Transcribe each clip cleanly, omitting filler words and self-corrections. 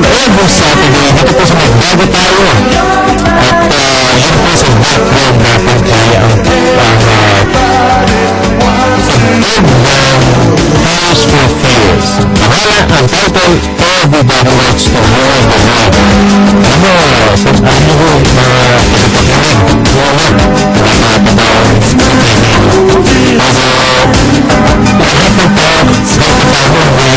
every Saturday dito po sa Magbago tayo. At yun po sa background natin ay ang Tears for Fears. Ang title, Everybody Wants to Know the Lord. Sa ano ko mga pagpapakinig? Wala. Lahat ng lahat ng tao, sa tao may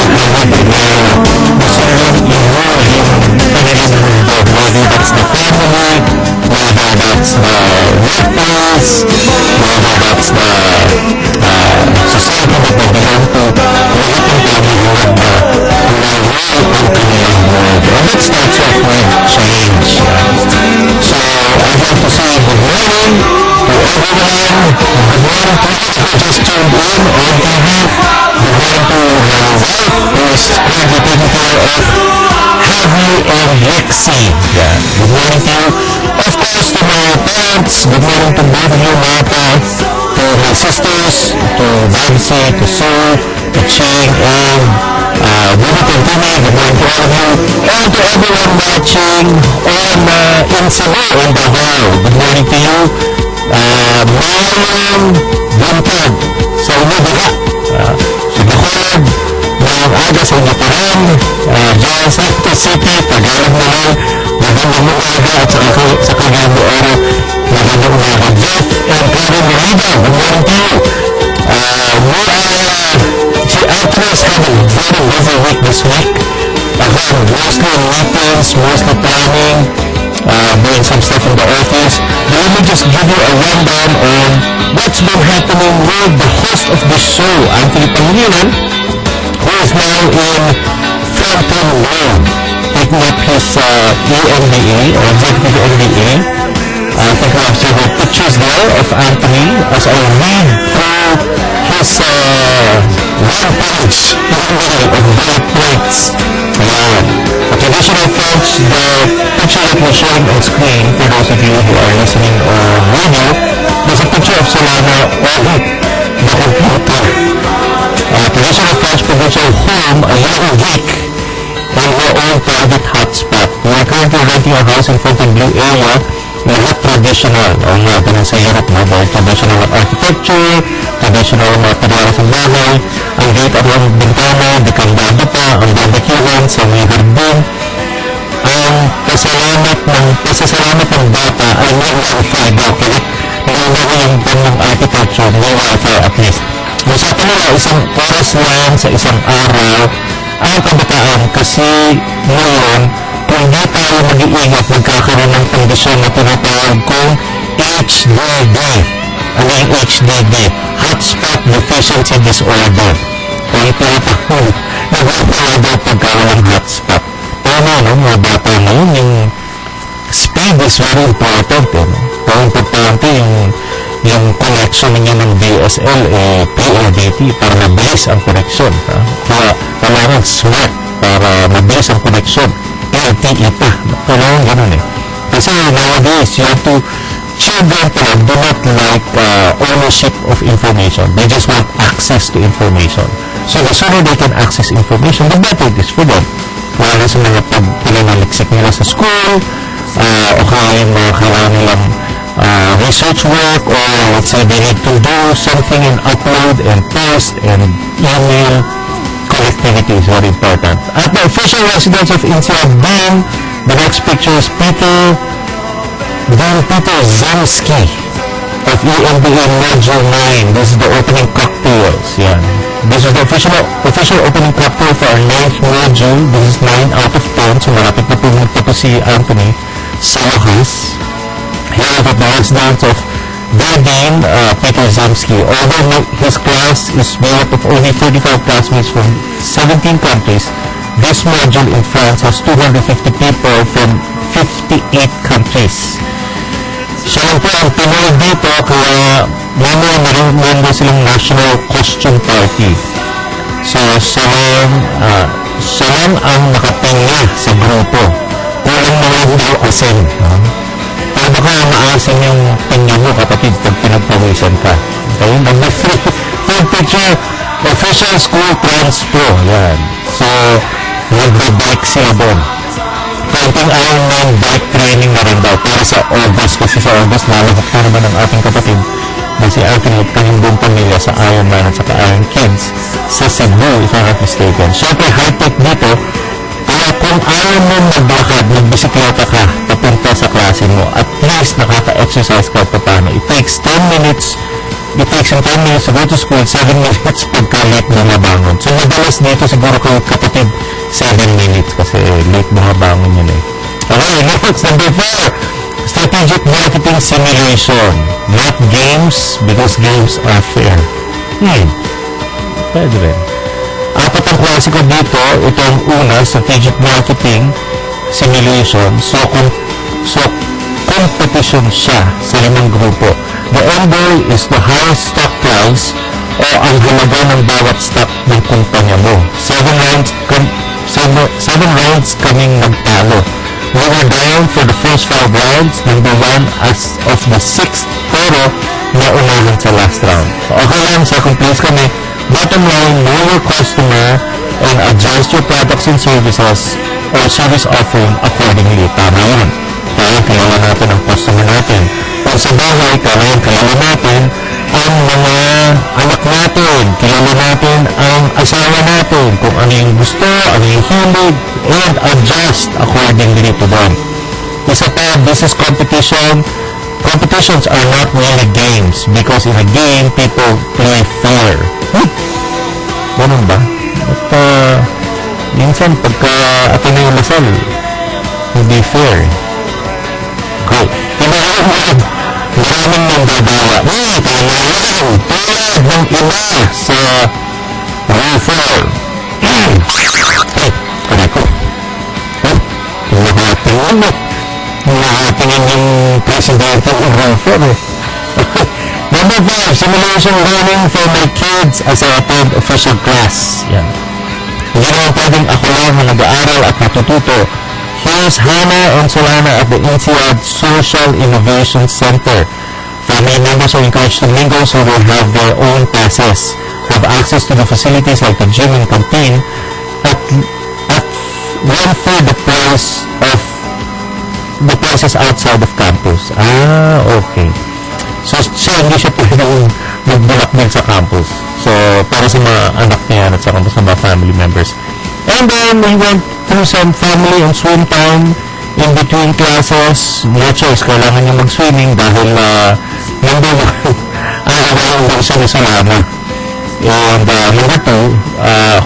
gusto rin i-know yung panilang mundo. Whether that's the family, whether that's the workplace, whether that's the society that they belong to, lahat ng tao may ang kanilang world. And that starts off with change. So, I want to say good morning to everyone. Good morning to you who just tuned in on TV. Good morning to my wife who is currently taking care of Javi and Lexi. Good morning to you. Of course, to my parents. Good morning to both of you, Martha, to my sisters, to Babsi, to Sue, to Ching, and Buddha and Timmy. Good morning to all of you. And to everyone watching on in Cebu and Davao. Good morning to you. Mayroong buntag sa inyo diba. Sa Bacolod, mayroong aga sa inyo pa rin. Diyan sa City, Tagalog na lang. Magandang umaga at sa Cagayan de Oro. Magandang umaga. Jeff and Karen Merida. Good morning to you. Si Actress had a very busy week this week. Again, mostly meetings, mostly planning, doing some stuff in the office. But let me just give you a rundown on what's been happening with the host of the show, Anthony Pangilinan, who is now in Frampton Road, taking up his EMBA, or Executive MBA. I think I have several pictures there of Anthony as I read through his one page of bullet points. A traditional French, the picture that we're showing on screen, for those of you who are listening on radio, is a picture of Solana on the computer. Traditional French provincial home, a young geek, and your own private hotspot. We are currently renting a house in Fontainebleau area. Not traditional, o nga, ganun sa Europe, no? Dahil traditional architecture, traditional materials ng bahay, ang gate at ang bintana, dekandado pa, ang barbecuean sa may hardin. Ang pasasalamat ng bata ay may wifi daw, kaya nagagawa yung ganyang architecture, may wifi at least. Usapan nila, isang oras lang sa isang araw ang kabataan kasi ngayon, kung di tayo mag-iingat, magkakaroon ng kondisyon na tinatawag kong HDD. Ano yung HDD? Hotspot Deficiency Disorder. Kung tinatawag, nagpapalagay pagkaroon ng hotspot. Tama, no? Mga bata na yun, yung speed is very important. Kung importante yung connection niya ng DSL, PLDT, para mabilis ang connection. Kaya kailangan smart para mabilis ang connection. LTE pa. Kailangan ganun eh. Kasi nowadays, you have to, children do not like ownership of information. They just want access to information. So the sooner they can access information, the better it is for them. Lalo sa mga pinanaliksik nila sa school, o kaya yung mga kailangan nilang research work, or let's say they need to do something and upload and post and email. Connectivity is very important. At the official residence of Insiad Bean, the next picture is Peter Zamski of EMBA Module 9. This is the opening cocktails. Yeah. This is the official opening cocktail for our 9th module. This is 9 out of 10. So malapit na po si Anthony sa wakas. Here at the residence of Dean Peter Zamski. Although his class is made up of only 35 classmates from 17 countries, this module in France has 250 people from 58 countries. Siya lang po ang Pinoy dito, kaya meron silang national costume party. So, siya lang ang nakatingin sa grupo. Walang mga hindi asin. Pero baka maasin yung tingin mo, kapatid, pag pinagpawisan ka. Okay? Number 3, third picture, official school transpo. Yan. So, nagbabike sila doon. Kaunting Ironman bike training na rin daw para sa August, kasi sa August lalabak na naman ang ating kapatid na si Anthony at kanyang buong pamilya sa Ironman at saka Iron Kids sa Cebu, if I'm not mistaken. Siyempre, high-tech dito, kaya kung ayaw mo maglakad, magbisikleta ka papunta sa klase mo, at least nakaka-exercise ka pa paano. It takes him 10 minutes to go to school, 7 minutes pagka late na mabangon. So, madalas dito siguro kayo kapatid 7 minutes kasi late mga bangon yun eh. Okay, next, number 4. Strategic marketing simulation. Not games, because games are fair. Pwede rin. Apat ang klase ko dito. Ito ang una, strategic marketing simulation. So competition siya sa limang grupo. The end goal is the highest stock price o ang halaga ng bawat stock ng kumpanya mo. 7 rounds kaming nagtalo. We were down for the first 5 rounds, number 1 as of the 6th, pero naunahan sa last round. So, okay lang, second place kami. Bottom line, know your customer and adjust your products and services or service offering accordingly. Tama yun. Kaya kilala natin ang customer natin. Pag sa bahay, kaya kilala natin ang mga anak natin. Kilala natin ang asawa natin. Kung ano yung gusto, ano yung hilig, and adjust accordingly to them. Isa pa, business competitions are not really games because in a game, people play fair. Ganun ba? At minsan, pagka Ateneo Lasal, hindi fair. Okay. Maraming nang gagawa. Tulad ng iba sa reform. Kaya ko. Nakatingin yung presidente ng reform eh. Number 5, simulation learning for my kids as I attend official class. Yan. Hindi naman pwedeng ako lang na nag-aaral at natututo. Here's Hannah and Solana at the INSEAD Social Innovation Center. Family members are encouraged to mingle so they have their own classes, have access to the facilities like the gym and canteen at 1/3 the price of the places outside of campus. Okay. So hindi siya pwedeng magbulak din sa campus. So, para sa mga anak niya at sa mga family members. And then, we went through some family and swim time in between classes. No choice, kailangan niya mag-swimming dahil number 1, ang daw siya ni Solana. And number 2,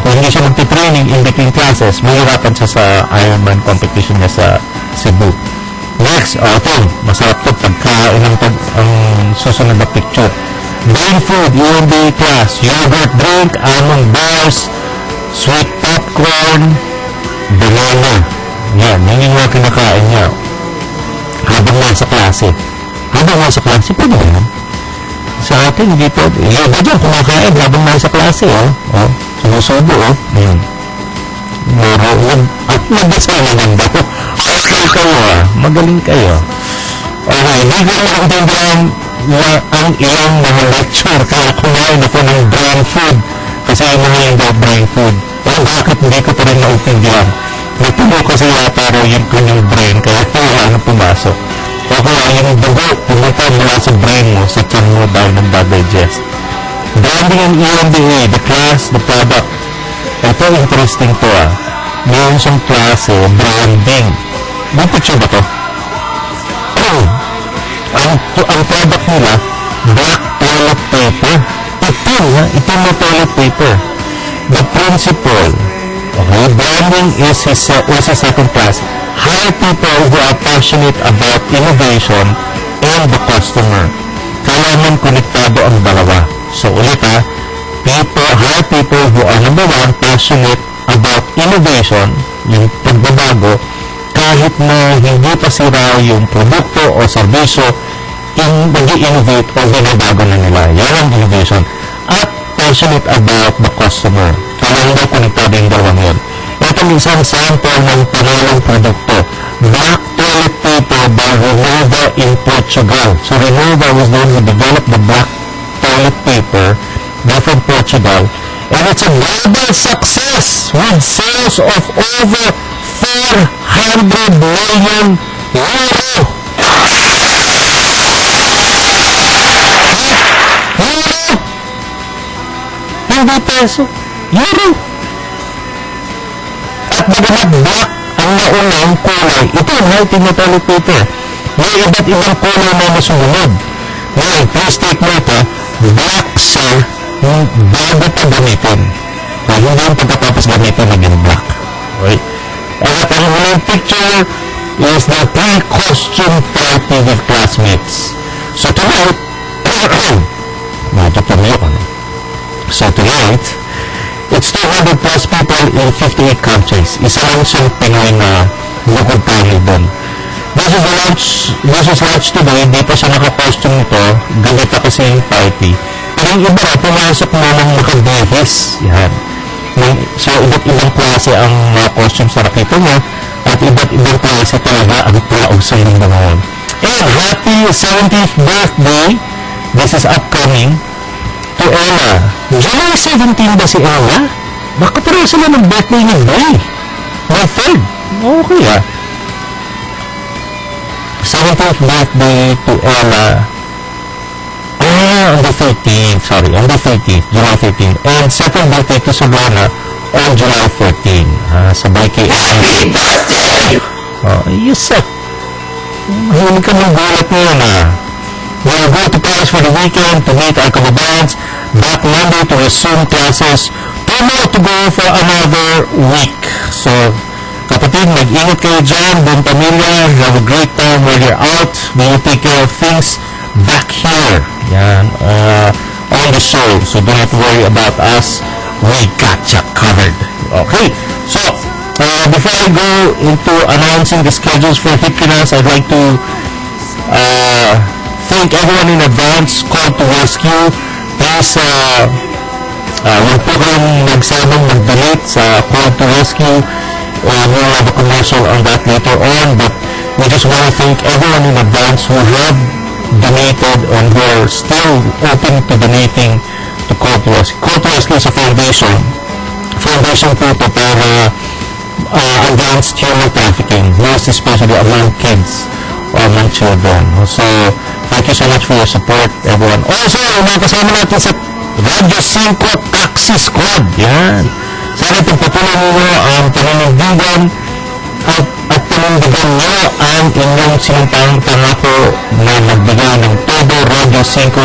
kung hindi siya magti-training in between classes, mahirapan siya sa Ironman competition niya sa Cebu. Next, ito, masarap ito pagkain ang susunod na picture. Brain food, UMBA class, yogurt drink, almond bars, sweet popcorn, banana. Yan, yun yung mga kinakain niya. Habang nasa klase. Pwede ba yan? Sa atin, hindi pwede. Yung ba dyan, kumakain habang nasa klase, sumusubo, Yan. At mag-asal naman ba? Okay kayo, magaling kayo. Okay, hindi ko naintindihan ang ilang mga lecture kaya kumain ako ng brain food kasi yung daw brain food. Pero bakit hindi ko pa rin naintindihan? Natulo kasi yata raw yung kanyang brain kaya kailangan pumasok. O kaya yung dugo pumunta mula sa brain mo sa tiyan mo dahil nagdadigest. Branding and EMBA, the class, the product. Ito interesting to Meron siyang klase, branding. May picture ba to? Ang product nila, black toilet paper. Itim na toilet paper. The principal, branding is his second class. Hire people who are passionate about innovation and the customer. Kailangan konektado ang dalawa. So ulit hire people who are number 1, passionate about innovation, yung pagbabago, kahit na hindi pa sira yung produkto o serbisyo, nag-i-innovate o binabago na nila. Yan ang innovation. At passionate about the customer. Kailangan daw konektado yung dalawang yun. Ito ang isang sample ng pangalang produkto. Black toilet paper by Renova in Portugal. So Renova was the one who developed the black toilet paper. They're from Portugal. And it's a global success with sales of over 400 million euro. Euro! Hindi peso. Euro! At bagamat black ang naunang kulay, ito ang tinatawag paper. May iba't ibang kulay na masunod. Ngayon, please take note ha, black siya bago pa gamitin. Hindi yung pagkatapos gamitin naging black. Okay? At ang huling picture is the pre-costume party with classmates. So tonight, medyo tumayo ko, no? So tonight, it's 200 plus people in 58 countries. Isa lang siyang Pinoy na bukod tayo doon. This is lunch today, di pa siya naka-costume nito. Galit ako sa yung party. Pero yung iba, pumasok mo ng nakabihis. Yan. So, iba't ibang klase ang mga costumes na nakita mo. At iba't ibang klase talaga ang tao sa yung mga yun. And happy 70th birthday. This is upcoming. To Ella. July 17 ba si Ella? Baka pareho sila ng birthday ni May. May 3rd. Okay ah. 17th birthday to Ella. On the 13th. Sorry, on the 13th. July 13th. And second birthday to Sabrina on July 14. Sabay kay Happy birthday! Yes sir. Mahilig ka ng gulat ngayon We'll go to Paris for the weekend to meet our kababayans. Back Monday to resume classes. Tomorrow to go for another week. So, kapatid, mag-ingat kayo dyan. Buong pamilya, have a great time while you're out. May you take care of things back here. Yan. On the show. So, don't have to worry about us. We got you covered. Okay. So, before I go into announcing the schedules for Hipinas, I'd like to thank everyone in advance. Call to rescue. Please, huwag po kayong nagsabang mag-donate sa Call to Rescue. We'll have a commercial on that later on, but we just want to thank everyone in advance who have donated and who are still open to donating to Call to Rescue. Call to Rescue is a foundation. Foundation po ito para against human trafficking, most especially among kids or among children. So, thank you so much for your support, everyone. Also, mga kasama natin sa Radio 5 Taxi Squad. Yan. Sana pagpatuloy ninyo ang paninindigan at panindigan nyo ang inyong sinumpang pangako na magbigay ng todo Radio 5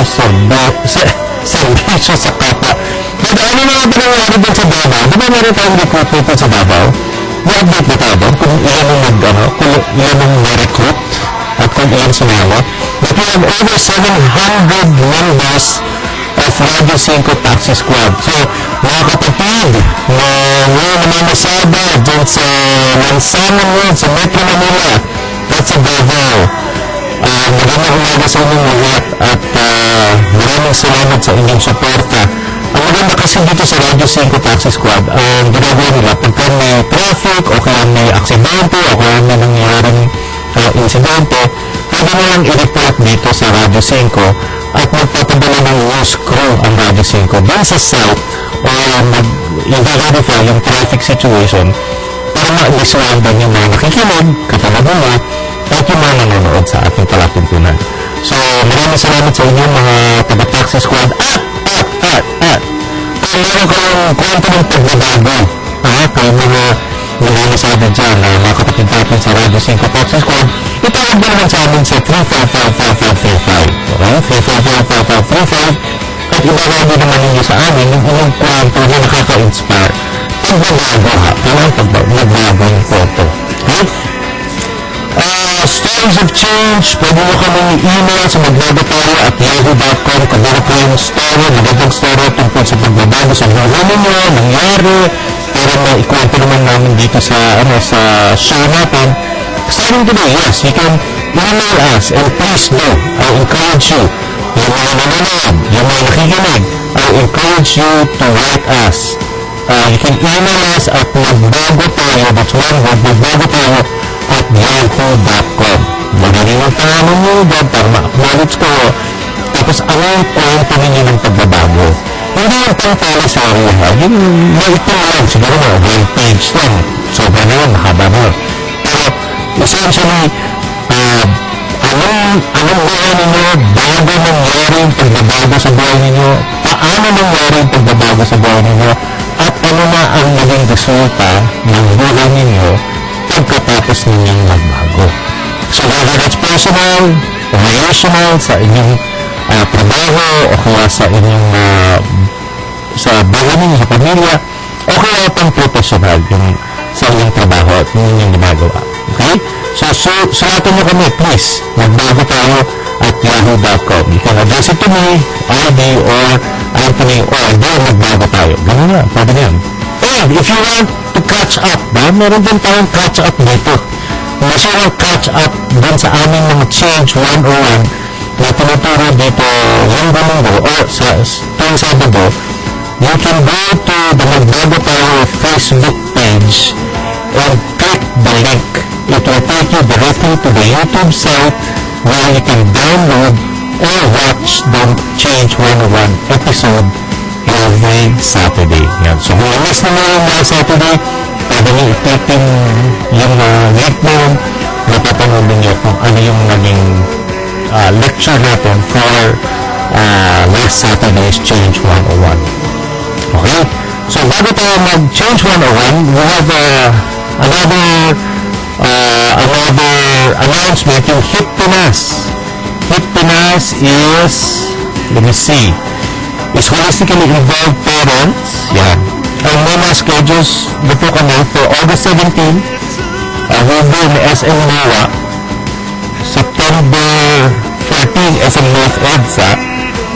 serbisyo sa kapwa. Pero ano na ba nangyari doon sa Davao? Di ba meron tayong recruitment sa Davao? I-update na tayo doon kung ilan ang kung ilan ang na-recruit at kung ilan sumama. But we have over 700 members of Radio 5 Taxi Squad. So, mga kapatid na namamasada dyan sa Lansangan Road, sa Metro Manila, at sa Davao. Magandang umaga sa inyong lahat at maraming salamat sa inyong suporta. Ang maganda kasi dito sa Radio 5 Taxi Squad, ang ginagawa nila pagka may traffic o kaya may aksidente o kaya may nangyaring insidente, pwede nilang i-report dito sa Radio 5 at magpapadala ng news crew ang Radio 5 dun sa south o mag-verify yung traffic situation para ma-diswandan yung mga nakikinig, katulad nila, at yung mga nanonood sa ating palatuntunan. So, maraming salamat sa inyo mga taga-Taxi Squad at kung meron kayong kwento ng pagbabago kayo mga nangyamasada dyan mga kapatid natin sa Radio 5 Taxi Squad, itawag na naman sa amin sa 3555545. Okay? 3555545 at ibawagi naman ninyo sa amin yung inyong kwento na nakaka-inspire. Pagbabago kailangan magbago yung kwento. Okay? Stories of change, pwede nyo kami i-email sa magbago@yahoo.com kung meron kayong story, magandang story tungkol sa pagbabago sa buhay ninyo, nangyari, para maikwento naman namin dito sa show natin. Starting today, yes, you can email us and please do, I encourage you, yung mga nanonood, yung mga nakikinig, I encourage you to write us. You can email us at magbagotayo, that's one word, magbagotayo@yahoo.com. Magaling ang pangalan nyo doon para ma-acknowledge ko. Tapos, ano yung kwento ninyo ng pagbabago? Hindi yung pang-teleserye ha. Yung ito lang, siguro mga 1 page lang. Sobra na yun, mahaba na yun. Pero, essentially, anong buhay ninyo, bago nangyari yung pagbabago sa buhay ninyo, paano nangyari yung pagbabago sa buhay ninyo, at ano na ang naging resulta ng buhay ninyo pagkatapos ninyong magbago. So, whether it's personal, relational, sa inyong trabaho, o kaya sa inyong sa buhay ninyo, sa pamilya, o kaya pang professional, yung sa inyong trabaho at inyong ginagawa. Okay? So, sulatan nyo kami, please. Magbago tayo at yahoo.com. You can address it to me, RD, or Anthony, or magbago tayo. Ganun na, pwede yan. And if you want to catch up, meron din tayong catch up dito. Mas yung catch up din sa aming mga Change 101 na tinuturo dito yung Domingo o sa tuwing Sabado, you can go to the Magbago Tayo Facebook page and click the link. It will take you directly to the YouTube site where you can download or watch the Change 101 episode every Saturday. Yan. So kung miss naman yung mga Saturday, pwede nyo i-click yung link mo, napapanood ninyo kung ano yung naging lecture natin for last Saturday's Change 101. Okay? So bago tayo mag-Change 101, we have another announcement, yung Hit Pinas. Hit Pinas is, let me see, is holistically involved parents. Yan. Ang mga schedules dito kami for August 17, we'll be in SM Nawa, September 14, SM North EDSA,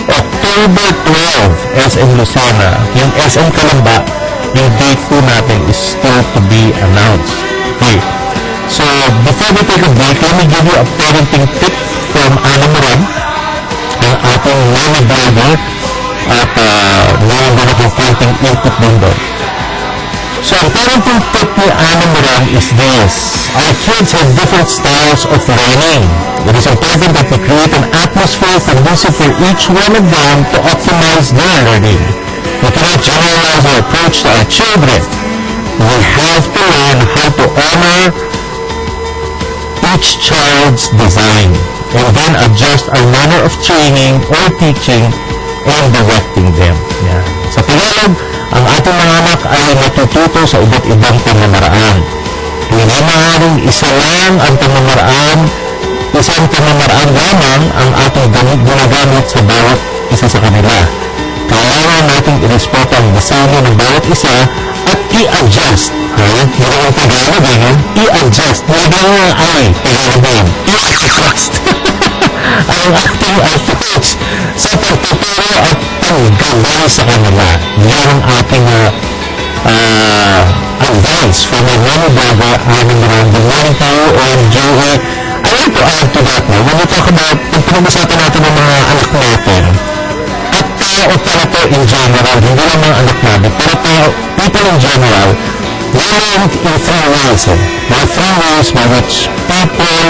October 12, SM Lucena, yung SM Calamba, yung date po natin is still to be announced. Okay. So, before we take a break, let me give you a parenting tip from Ana Moran, ang ating mama blogger, at meron din akong parenting input din doon. So, ang parenting tip ni Ana Moran is this: our kids have different styles of learning. It is important that we create an atmosphere conducive for each one of them to optimize their learning. We cannot generalize our approach to our children. We have to learn how to honor each child's design and then adjust our manner of training or teaching and directing them. Yeah. Sa Tagalog, ang ating mga anak ay natututo sa iba't ibang pamamaraan. Hindi maaaring isa lang ang pamamaraan, isang pamamaraan lamang ang ating ginagamit sa bawat isa sa kanila. Kailangan nating irespeto ang disenyo ng bawat isa at i-adjust. Hindi ang Tagalog yan. I-adjust. Nilagay mo ang ay. Tagalog yan. I-adjust. ang ating approach sa pagtuturo at paggabay sa kanila. Yan ang ating advice from our mama blogger, Ana Moran. Good morning to you, Joey. I want to add to that now. When we talk about, kung pinag-usapan natin ng mga anak natin, at tao pala to in general, hindi lang mga anak natin, pero tao, people in general, we learn in three ways. There are three ways by which people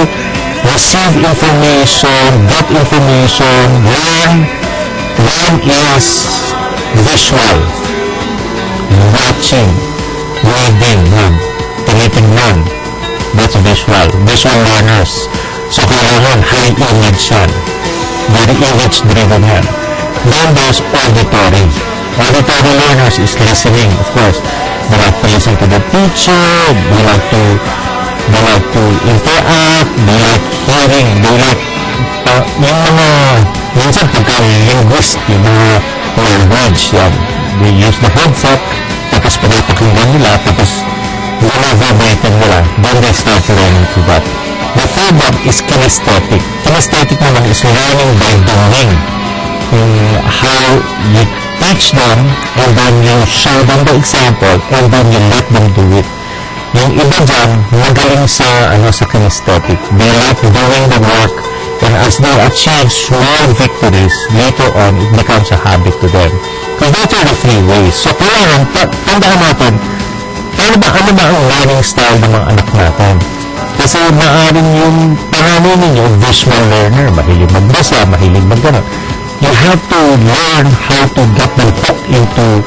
receive information, get information, learn. One is visual, watching, reading, tinitingnan. That's visual. Visual learners. So kailangan high image yan. Very image driven yan. Then there's auditory. Auditory learners is listening, of course. They like to listen to the teacher, they like to interact, they like hearing, they like yung mga minsan pagka-linguist, yung mga language yan. They use the headset, tapos pinapakinggan nila, tapos verbatim nila. Then they start learning to that. The third one is kinesthetic. Kinesthetic naman is learning by doing. How you teach them, and then you show them the example, and then you let them do it. Yung iba dyan, magaling sa kinesthetic. They like doing the work, and as they achieve small victories, later on, it becomes a habit to them. Because those are the three ways. So, kailangan, tandaan natin, ano ba ang learning style ng mga anak natin? Kasi maaaring yung panganay ninyo, visual learner, mahilig magbasa, mahilig mag-ganon. you have to learn how to get them hooked into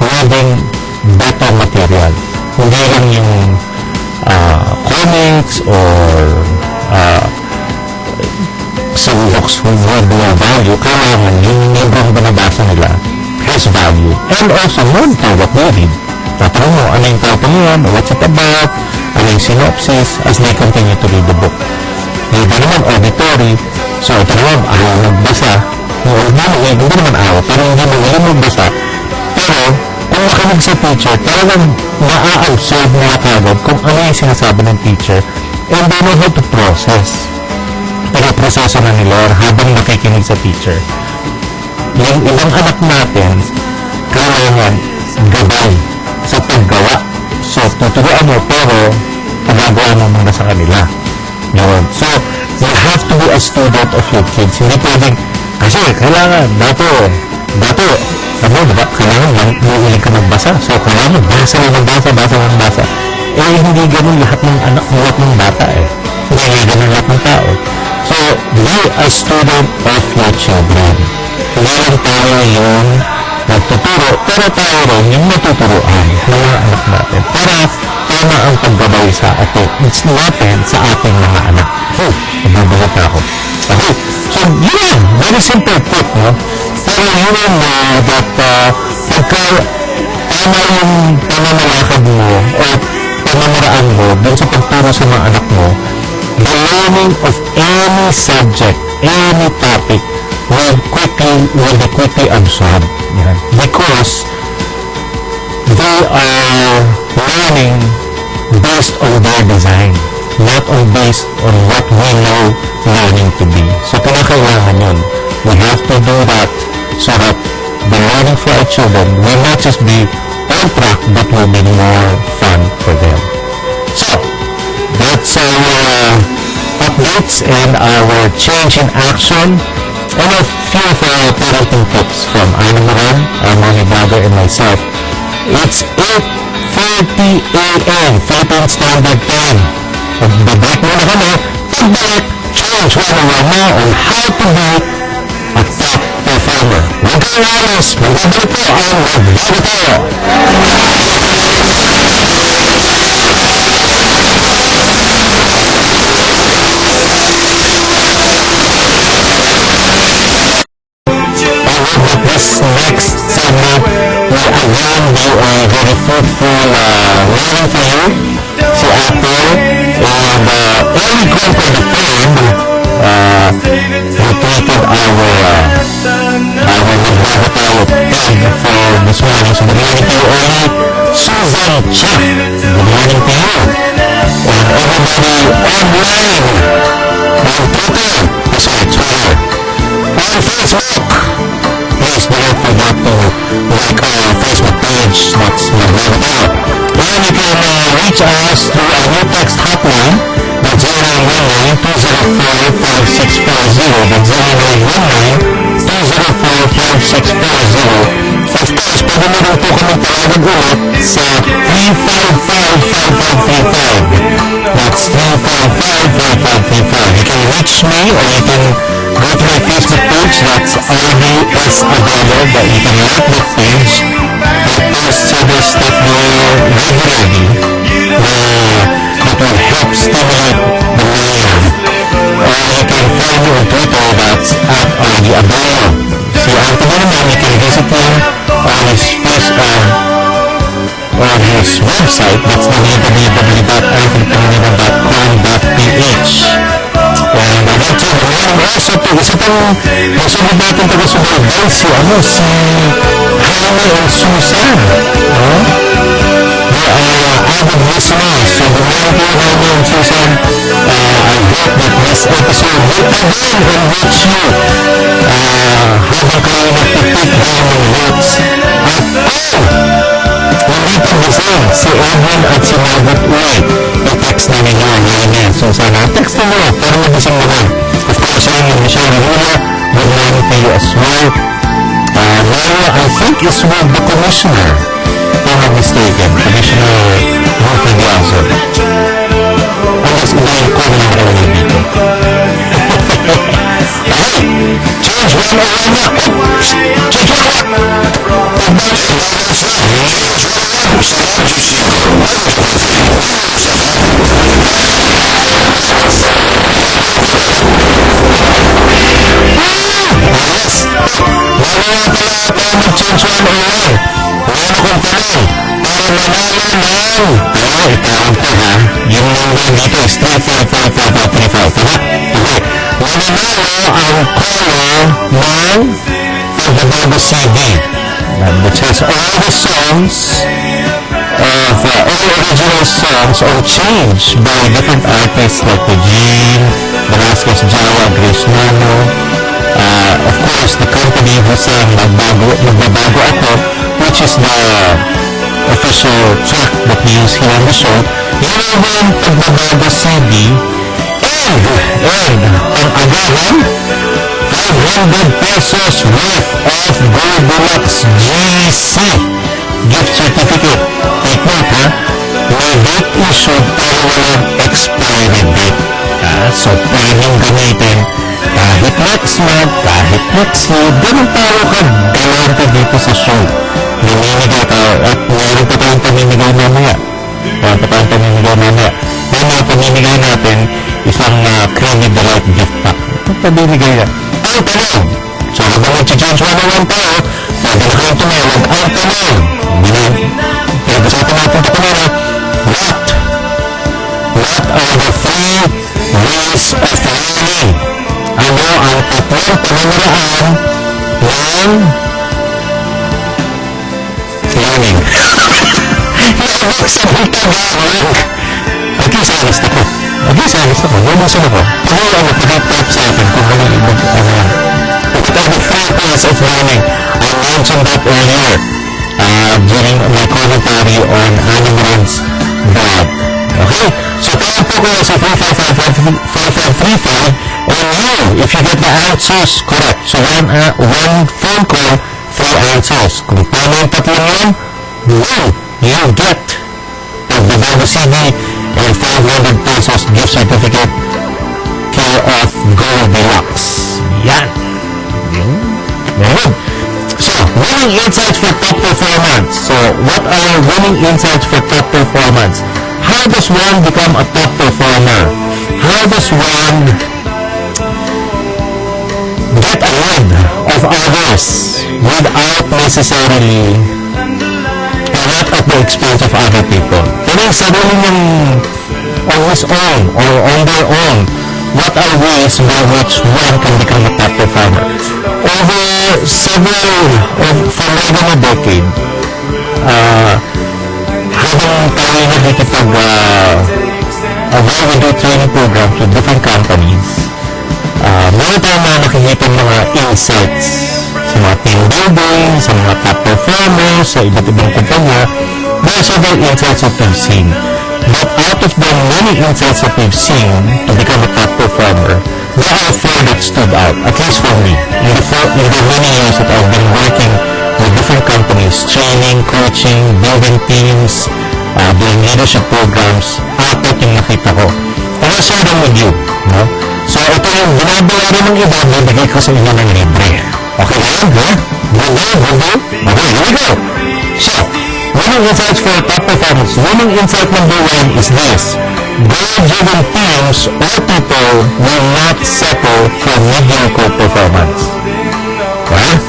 reading better material. Hindi lang yung comics or some books with more value. Kailangan yung librong binabasa nila has value. And also, monitor what they read. Tatanong mo, ano yung title niyan, what's it about, ano yung synopsis, as they continue to read the book. Yung iba naman, auditory. So, ito naman, ayaw magbasa. Hindi naman ayaw, pero hindi mo magbasa. Pero, kung makinig sa teacher, talagang na-absorb nila kagad kung ano yung sinasabi ng teacher, and they know how to process. Proseso na nila habang nakikinig sa teacher. Yung ibang anak natin, kailangan gabay sa paggawa. So, tuturuan mo, pero pagagawa mo muna sa kanila. Yun. So, you have to be a student of your kids. Hindi pwedeng, kasi kailangan, dato, ano, diba? Kailangan mahilig ka magbasa. So, kailangan basa ng basa. Eh, hindi ganun lahat ng anak, lahat ng bata eh. Hindi ganun lahat ng tao. So, be a student of your children. Hindi lang tayo yung nagtuturo, pero tayo rin yung natuturuan ng mga anak natin. Para tama ang paggabay sa natin sa ating mga anak. Oh, nababagot na ako. Okay. So, yun, very simple tip, no? Pero yun that pagka tama yung pamamalakad mo o pamamaraan mo dun sa pagturo sa mga anak mo, the learning of any subject, any topic will be quickly absorbed. Yeah. Because they are learning based on their design, not based on what we know learning to be. So, kailangan yun. We have to do that so that the learning for our children will not just be on track, but will be more fun for them. So, that's our updates and our change in action and a few of our parenting tips from Ana Moran, Magbago, and myself. It's 8:30 a.m. Philippine Standard Time. Pagbabalik muna kami. Pagbalik, change 101 na on how to be a top performer. Huwag kang alas. Magbabalik po ang Magbago. This next segment will again be a very fruitful learning for you. Si Apple and early content of time retweeted our Magbago page for this morning. So good morning to you early, Susan Cha. Good morning to you. And everybody online on Twitter, Twitter, on Facebook. Please don't forget to like our Facebook page, that's Magbago. And you can reach us through our new text hotline, that's 0919-204-5640, that's 0919-204-5640. Of course, pwede mo rin po kami tawagan ulit sa 355-5535. That's 355-5535. You can reach me or you can go to my Facebook page, that's RDS Agalo, but you can like the page. I post service that more regularly that will help stimulate the mind. Or you can find me on Twitter, that's at RD Agalo. Si Arte naman, you can visit him on his website, that's www.artandpanina.com.ph. And also to isa pang masunod natin taga-subaybay si Jaime and Susan. They are avid listeners. So good morning to Jaime and Susan. I hope that this episode will again enrich you habang kayo nagtitake down ng notes. Hindi pag-design si Edwin at si Margaret Uy. I-text na ninyo ngayon. So sana text na mo para magising naman. Of course, I'm Michelle Rivera. Good morning to you as well. Laura, I think is with the commissioner. If I'm not mistaken. Commissioner Martin Diazo. Unless iba yung ko na naman dito. Okay. Change 101 na. itawag ko ha. Yung number dito is 3555535. Tama? Okay. Nanalo ang color ng Magbago CD, which has all the songs of all original songs all changed by different artists like Eugene, Velasquez Jawa, Grace Nano, of course the company who sang Magbago Ako, which is the official track that we use here on the show. Yun yung Magbago CD, and ang agahan 500 pesos worth of Gold Deluxe GC gift certificate. Take note ha, may date issued pero walang expiry date. So pwedeng gamitin kahit next month, kahit next year. Ganun tayo ka-galante dito sa show. Namimigay tayo at meron pa tayong pamimigay mamaya. Meron pa tayong pamimigay mamaya. Yung mga pamimigay natin, isang Creamy Delight gift pack. Ito pamimigay na. Ang tanong. So habang mag-change 101 tayo, pwede na kayong tumawag. Ang tanong. Pinag-usapan natin ito kanina. What are the three ways of learning? Ano ang tatlong pamamaraan ng learning? Sabi Tagalog.Ag-isa gusto ko. Lumusin ako. Kung ano, pag-tap sa akin kung ano ibig yan. What are the three ways of learning? I mentioned that earlier during my commentary on Animal's God. Okay? So, tawag po ko sa 3555535 on you if you get the answers correct. So, one phone call, 3 answers. Kung paano yung tatlong yun, you get Magbago CD and 500 pesos gift certificate care of Gold Deluxe. Yan. Meron. So, winning insights for top performance. So, what are winning insights for top performance? How does one become a top performer? How does one get ahead of others without necessarily not at the expense of other people? Kaya sarili niyang on his own or on their own, what are ways by which one can become a top performer? Over for more than a decade, habang tayo nagkikipag while we do training programs with different companies, meron tayong mga nakikita mga insights sa mga team building, sa mga top performers, sa iba't ibang kumpanya. There are several insights that we've seen. But out of the many insights that we've seen to become a top performer, there are 4 that stood out, at least for me. In the many years that I've been working with different companies, training, coaching, building teams, doing leadership programs, apat yung nakita ko. And I'll share them with you. No? So ito yung binabayaran ng iba, bibigay ko sa inyo ng libre. Okay lang, ha? Good? Okay, here we go. So, winning insights for top performance. Winning insight number 1 is this. Goal-driven teams or people will not settle for mediocre performance. Ha?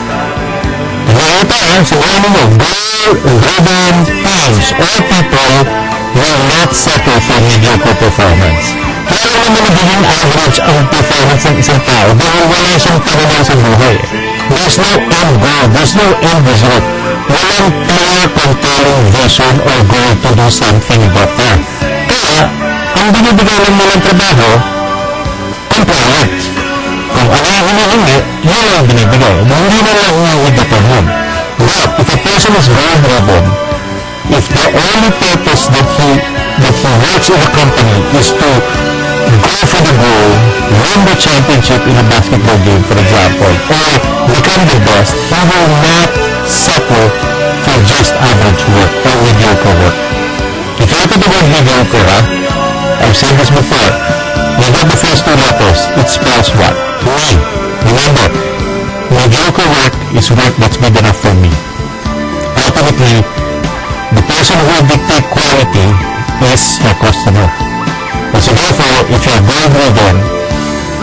Ito ha, sabihin mo, goal-driven teams or people will not settle for mediocre performance. Kaya naman nagiging average ang performance ng isang tao dahil wala siyang pagawin sa buhay. There's no end goal. There's no end result. Walang clear, compelling vision or goal to do something better. Kaya, ang binibigay lang mo ng trabaho, compliant. Kung ano yung hinihingi, yun ang binibigay. Hindi na lang iibaton yun. But, if a person is goal-driven, if the only purpose that he works in a company is to go for the goal, win the championship in a basketball game, for example, or become the best, he will not settle for just average work or mediocre work. If you look at the word mediocre, I've said this before, you got the first 2 letters, it spells what? Me. Remember, mediocre work is work that's good enough for me. Ultimately, the person who will dictate quality is your customer. And so therefore, if you're goal-driven,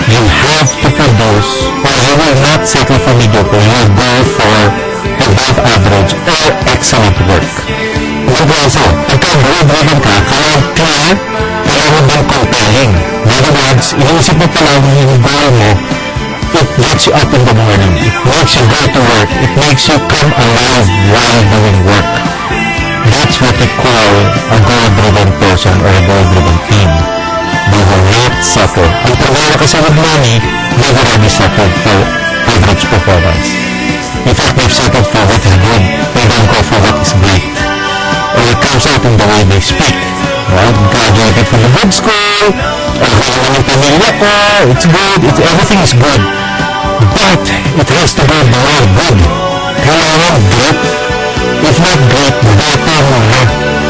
you have to produce, or you will not settle for mediocre, you will go for above average or excellent work. Magbago. Pagka goal-driven ka, kailangan clear, kailangan din compelling. In other words, iniisip mo pala yung goal mo, it gets you up in the morning. It makes you go to work. It makes you come alive while doing work. That's what we call a goal-driven person or a goal-driven team. They will not settle. Ang problema kasi with money, they've already settled for average performance. In fact, they've settled for what is good. They don't go for what is great. Or it comes out in the way they speak. Right? Graduated from a good school, or kailangan ng pamilya ko, it's good, everything is good. But it has to go beyond good. Kailangan great. If not great, better muna.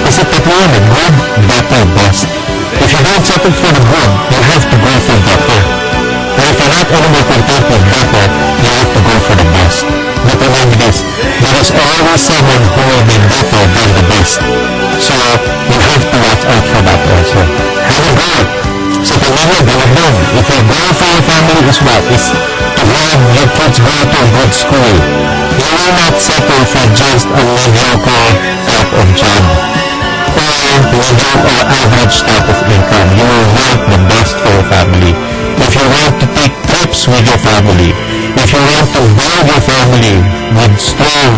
Kasi tatlo yun, good, better, best. If you don't settle for the good, you have to go for better. And if you're not anymore content with better, you have to go for the best. But remember this, there is always someone who will be better than the best. So, you have to watch out for that also. Have a goal. Sa pamilya, gawin din. If your goal for your family is what? Is to have your kids go to a good school. You will not settle for just a mediocre type of job. Or mediocre or average type of income. You will want the best for your family. If you want to take trips with your family, if you want to build your family with strong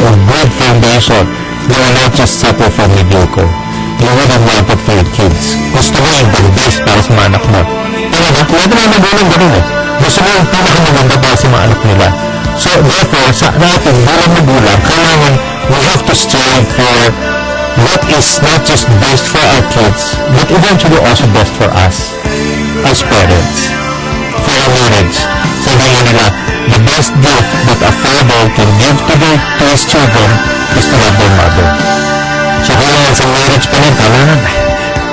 or good foundation, you will not just settle for mediocre. You wouldn't want it for your kids. Gusto mo yung the best para sa mga anak mo. Kaya na, lahat na magulang ganun eh. Gusto mo yung pinakamaganda para sa mga anak nila. So, therefore, sa natin, bilang magulang, kailangan we have to strive for what is not just best for our kids, but eventually also best for us as parents. For our marriage. Sabi nga nila, the best gift that a father can give to his children is to have their mother. So kailangan sa marriage pa rin, kailangan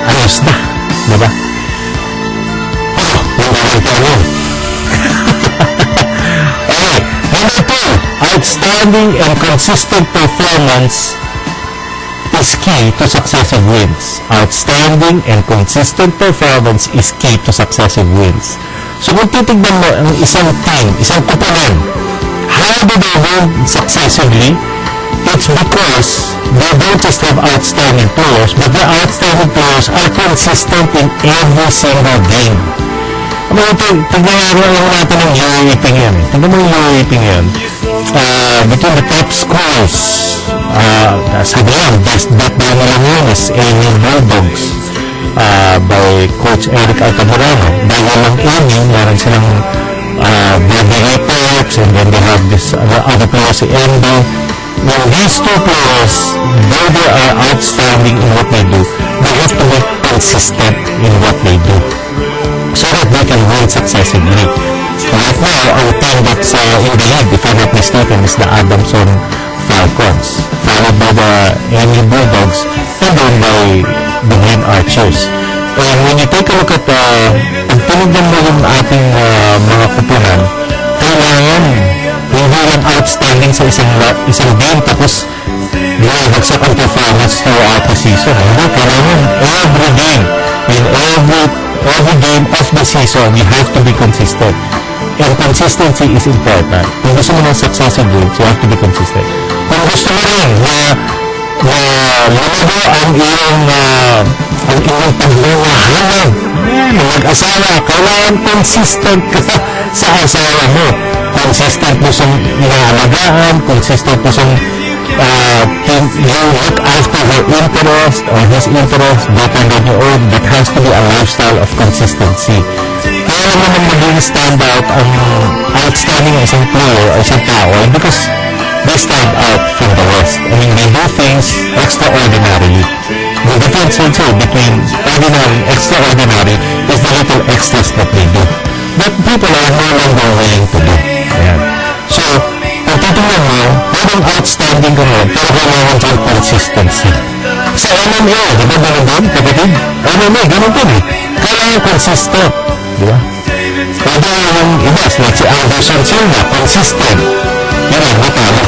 ayos na. Diba? Oh, yung nakita mo. Okay, number 2, outstanding and consistent performance is key to successive wins. Outstanding and consistent performance is key to successive wins. So kung titignan mo ang isang team, isang kupunan, how do they win successively? It's because they don't just have outstanding players, but the outstanding players are consistent in every single game. Tignan lang natin ang UAPing yan. Tignan mo yung UAPing yan. Between the top schools, sabi yan, best bet na lang yun is Amy Bulldogs by Coach Eric Altamirano. Dahil walang Amy, meron silang Bobby Reports, and then they have this other players, si Andy. Now, these two players, though they are outstanding in what they do, they have to be consistent in what they do so that they can win successively. Right now, our team that's in the league, if I'm not mistaken, is the Adamson Falcons, followed by the Amy Bulldogs, and then by the Green Archers. And when you take a look at, pag tinignan mo yung ating mga kupunan, kailangan hindi lang outstanding sa isang game tapos nagsak ang performance throughout the season. Hindi, kailangan every game, in every game of the season, you have to be consistent. And consistency is important. Kung gusto mo ng successive wins, you have to be consistent. Kung gusto mo rin na lumago ang iyong paglungahan ng mag-asawa, kailangan consistent ka sa asawa mo. Consistent mo sa inaalagaan, consistent mo sa you look after her interest or his interest better than your own. That has to be a lifestyle of consistency. Kaya naman maging stand out ang outstanding ng isang player o isang tao because they stand out from the rest. I mean, they do things extraordinarily. The difference also between ordinary and extraordinary is the little extras that they do. But people are no longer willing to do. Ayan. So, kung titignan mo, parang outstanding ka naman, pero kailangan dyan consistency. Sa MMA, di ba gano'n doon, kapatid? MMA, gano'n din eh. Kailangan consistent. Di ba? Pwede yung iba, like si Anderson Silva, consistent. Yan ang matalo.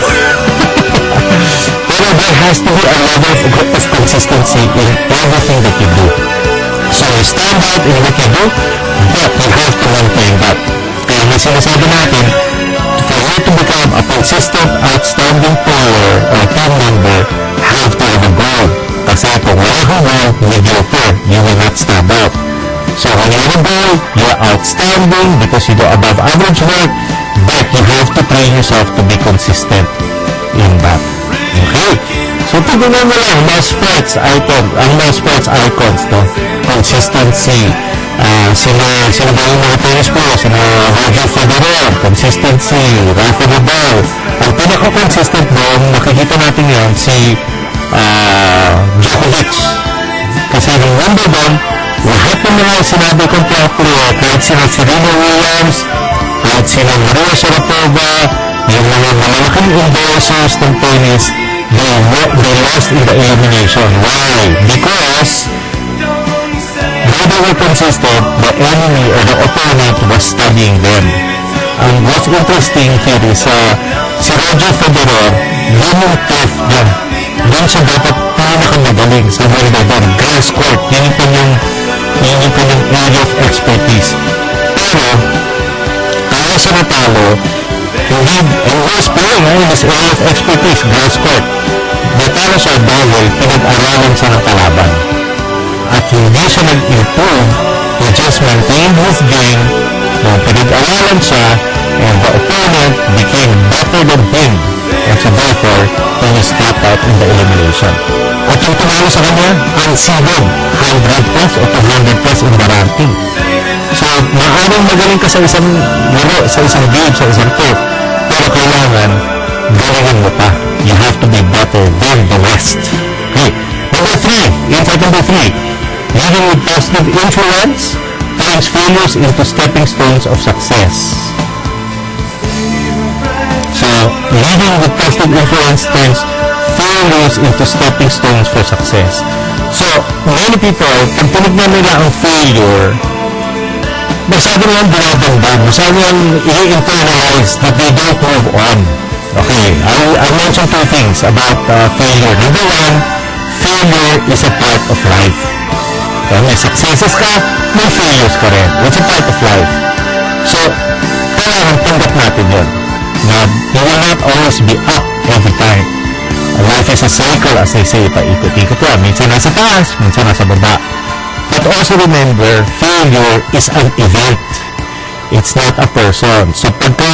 Pero there has to be a level of consistency in everything that you do. So, stand out in what you do, but you have to maintain that. Kaya may sinasabi natin, for you to become a consistent, outstanding player or team member, have to have a goal. mediocre. You will not stand out. So when you're a boy, you're outstanding because you do above average work, but you have to train yourself to be consistent in that. Okay? So tignan mo lang, mga sports icons, no? Consistency. Sino ba yung mga tennis players? Roger Federer, consistency. Rafa Nadal. Ang pinaka-consistent doon, makikita natin yan, si Djokovic. Kasi remember doon, lahat ng mga sinabi kong top player, kahit sila Serena Williams, kahit sila Maria Sharapova, yung mga malaking endorsers ng tennis, they lost in the elimination. Why? Because when they were consistent, the enemy or the opponent was studying them. And what's interesting here is si Roger Federer, yun yung turf niya. Doon siya dapat pinakamagaling sa Wimbledon. Grass court, yun yung kanyang area of expertise. Pero, kaya siya natalo, and he was playing in his area of expertise, grass court. Natalo siya dahil pinag-aralan siya ng kalaban. At hindi siya nag-improve, he just maintained his game, nung pinag-aralan siya, and the opponent became better than him. And so therefore, he was tapped out in the elimination. At yung tumalo sa kanya, unseeded, 100 plus o 200 plus in the ranking. So, maaaring magaling ka sa isang laro, sa isang game, sa isang turf, pero kailangan, galingin mo pa. You have to be better than the rest. Okay. Number 3, insight number 3, living with positive influence turns failures into stepping stones of success. So, living with positive influence turns failures into stepping stones for success. So, many people, pag tinignan nila ang failure, masyado nilang dinadamdam, masyado nilang i-internalize that they don't move on. Okay, I'll mention 2 things about failure. Number 1, failure is a part of life. So, may successes ka, may failures ka rin. It's a part of life. So, kailangan tanggap natin yun. Na you will not always be up every time. Life is a cycle, as I say, paikot-ikot yan. Minsan nasa taas, minsan nasa baba. But also remember, failure is an event. It's not a person. So, pagka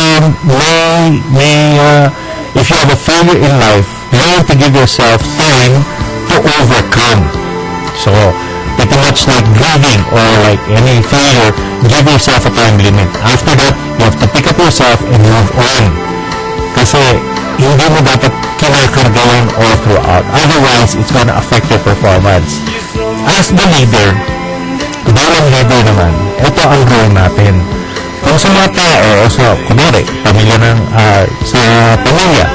if you have a failure in life, learn to give yourself time to overcome. So, pretty much like grieving or like any failure, give yourself a time limit. After that, you have to pick up yourself and move on. Kasi, hindi mo dapat kinakargawan all throughout. Otherwise, it's gonna affect your performance. As the leader, bilang leader naman, ito ang goal natin. Kung sa mga tao, o sa, kunwari, pamilya sa pamilya,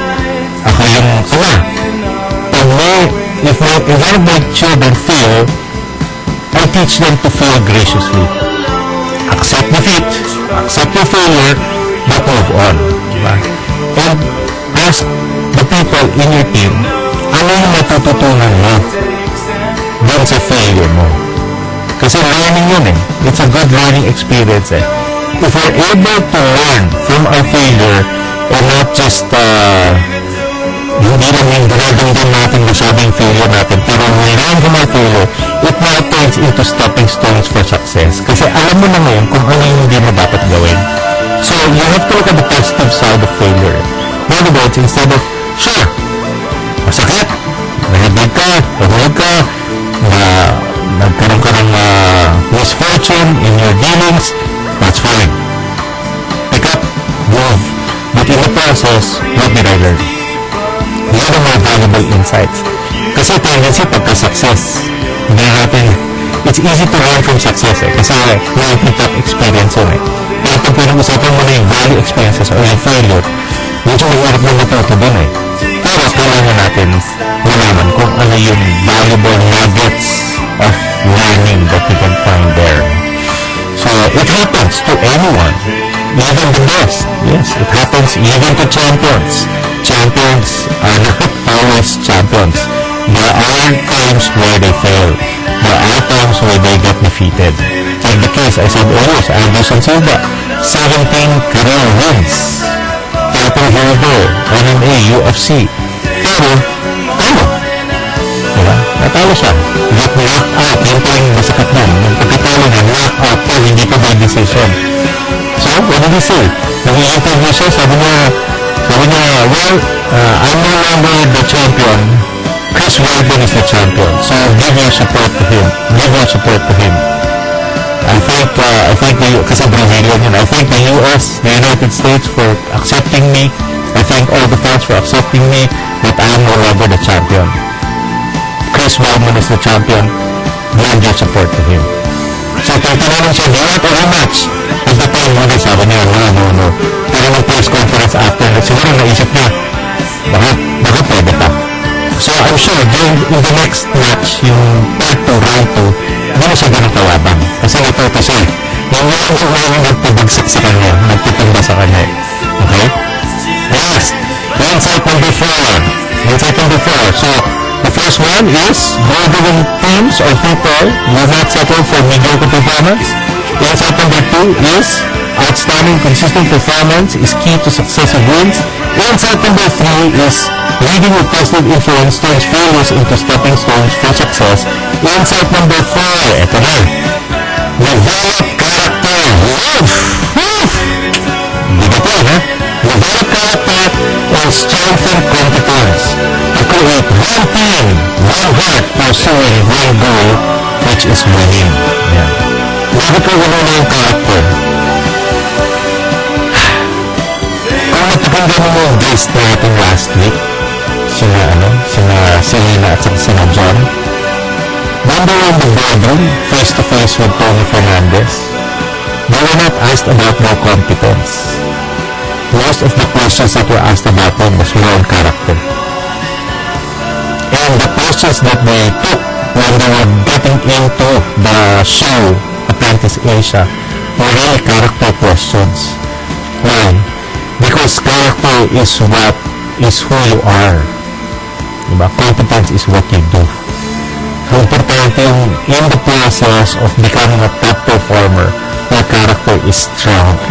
ako yung ama. If one of my children fail, I teach them to fail graciously. Accept defeat, accept your failure, but move on. Diba? And ask the people in your team, ano yung matututunan mo doon sa failure mo? Kasi learning yun eh. It's a good learning experience eh. If we're able to learn from our failure and not just hindi lang yung dinadamdam natin masyadong failure natin, pero we learn from our failure, it now turns into stepping stones for success. Kasi alam mo na ngayon kung ano yung hindi mo dapat gawin. So, you have to look at the positive side of failure. In other words, instead of, sure, masakit, nahibig ka, nahulog ka, nagkaroon ka ng misfortune in your dealings, that's fine. Pick up, move. But in the process, what did I learn? These are more valuable insights. Kasi tendency pagka-success, hindi natin, it's easy to learn from success eh. Kasi nakikita experience yun eh. Pero pag pinag-usapan mo na yung value experiences or yung failure, medyo mahirap na natuto dun eh. Pero kailangan natin malaman kung ano yung valuable nuggets of learning that we can find there. So, it happens to anyone, even the best. Yes, it happens even to champions. Champions are not always champions. There are times where they fail. There are times where they get defeated. Like the case I said earlier, Anderson Silva, 17 career wins. Title holder, MMA, UFC. Pero, ano? Diba? Natalo siya. Got knocked out. Yan po yung masakit na. Yung pagkatalo niya, knocked out po, hindi pa by decision. So, what did he say? Nung i-interview siya, sabi niya, well, I'm no longer the champion. Chris Weldon is the champion. So, give your support to him. Give your support to him. I think kasi Brazilian yun, I thank the US, the United States for accepting me. I thank all the fans for accepting me, but I am no longer the champion. Chris Weldon is the champion. Give your support to him. So, tinatanong siya, do you want a rematch? At the time, mga sabi niya, no. Pero ng press conference after, siguro naisip niya, baka pwede pa. So, I'm sure, in the next match, yung part 2, round 2, hindi na siya ganun kawabang. Kasi natuto siya. Yung nagpabagsak sa kanya, nagtitumba sa kanya. Okay? Last, insight number 4. So, the first one is, bothering teams or people will not settle for mediocre performance. Insight number 2 is, outstanding consistent performance is key to successive wins. Insight number 3 is, leading with positive influence turns failures into stepping stones for success. Insight number 4, ito na, develop character. Dito po, ha? Develop character and strengthen competence to create one team, one heart pursuing one goal, which is winning. Yan. Bakit ko gano'n yung character? Kung napakinggan mo yung guest natin last week, sina Selena at sina John, when they were in the boardroom, face-to-face with Tony Fernandez, they were not asked about their competence. Most of the questions that were asked about them was more on character. And the questions that they took when they were getting into the show Apprentice Asia were really character questions. Why? Because character is who you are. Diba? Competence is what you do. So, importante yung in the process of becoming a top performer, your character is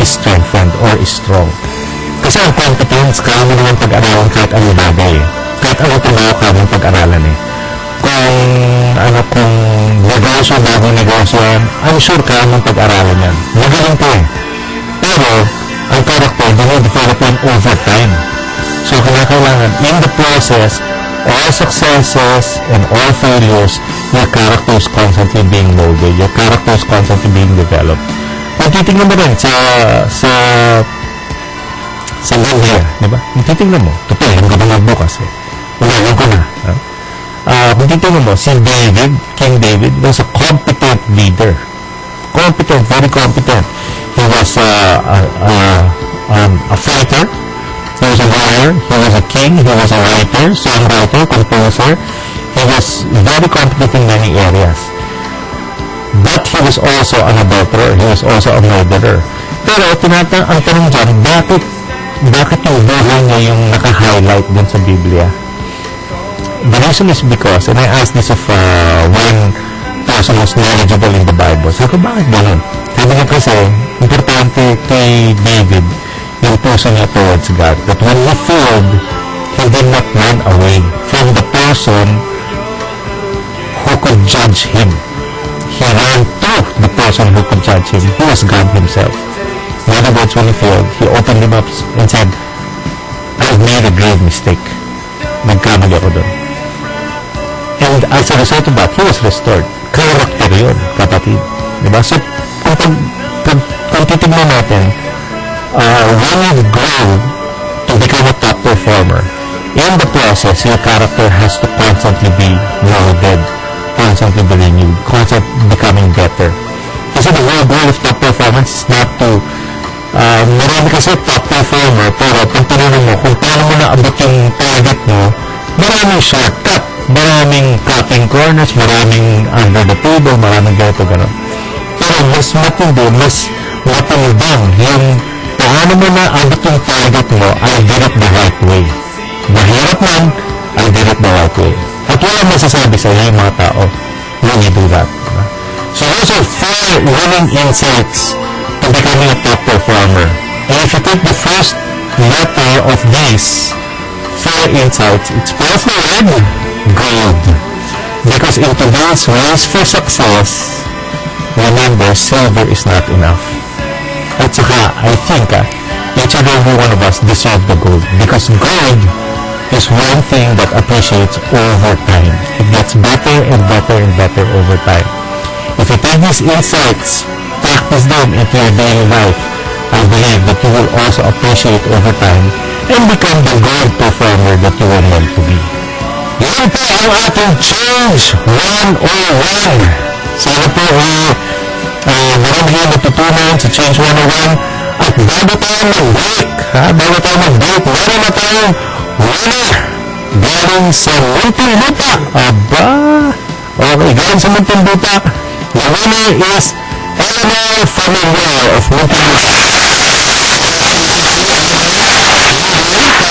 strengthened or is strong. Kasi ang competence, kaya mo naman pag-aralan kahit anong bagay. Kahit anong trabaho kaya mo pag-aralan eh. Kung negosyo, bagong negosyo yan, I'm sure kaya mo pag-aralan yan. Magaling ko eh. Pero, ang character, dinidevelop yan over time. So, kailangan, in the process, all successes and all failures, your character is constantly being molded. Your character is constantly being developed. Kung titignan mo rin sa Biblia, di ba? Kung titignan mo, totoo, yung ka ba magbukas eh. Ulayang ko na. Kung titignan mo, si David, King David, was a competent leader. Competent, very competent. He was a fighter. He was a warrior, he was a king, he was a writer, songwriter, composer. He was very competent in many areas. But he was also an adulterer, he was also a murderer. Pero ang tanong dyan, bakit yung buhay niya yung naka-highlight dun sa Biblia? The reason is because, and I asked this of one person who's knowledgeable in the Bible, sabi ko, bakit ganun? Sabi niya kasi, importante kay David, yung puso niya towards God. But when he failed, he did not run away from the person who could judge him. He ran to the person who could judge him, who was God himself. In other words, when he failed, he opened him up and said, I've made a grave mistake. Nagkamali ako doon. And as a result of that, he was restored. Character yun, kapatid. Diba? So, kung titignan natin, when you grow to become a top performer, in the process, your character has to constantly be molded, constantly be renewed, constantly becoming better. Kasi the whole goal of top performance is not to, marami kasi top performer, pero kung tinanong mo, kung paano mo naabot yung target mo, maraming shortcut, maraming cutting corners, maraming under the table, maraming ganito, gano'n. Pero mas matindi, mas matindang yung paano mo naabot yung target mo, I did it the right way. Mahirap man, I did it the right way. At wala masasabi sa iyo yung mga tao when you do that. So those are 4 winning insights to becoming a top performer. And if you take the first letter of these 4 insights, it's spelled for gold. Because in today's race for success, remember, silver is not enough. At saka, I think, each and every one of us deserve the gold. Because gold is one thing that appreciates over time. It gets better and better and better over time. If you take these insights, practice them into your daily life, I believe that you will also appreciate over time and become the gold performer that you were meant to be. Yan po ang ating Change 101. Sana po marami kayo natutunan sa Change 101. At bago tayo mag-break, meron na tayong winner galing sa Muntinlupa. Aba! Okay, galing sa Muntinlupa. The winner is Eleanor Familiar of Muntinlupa.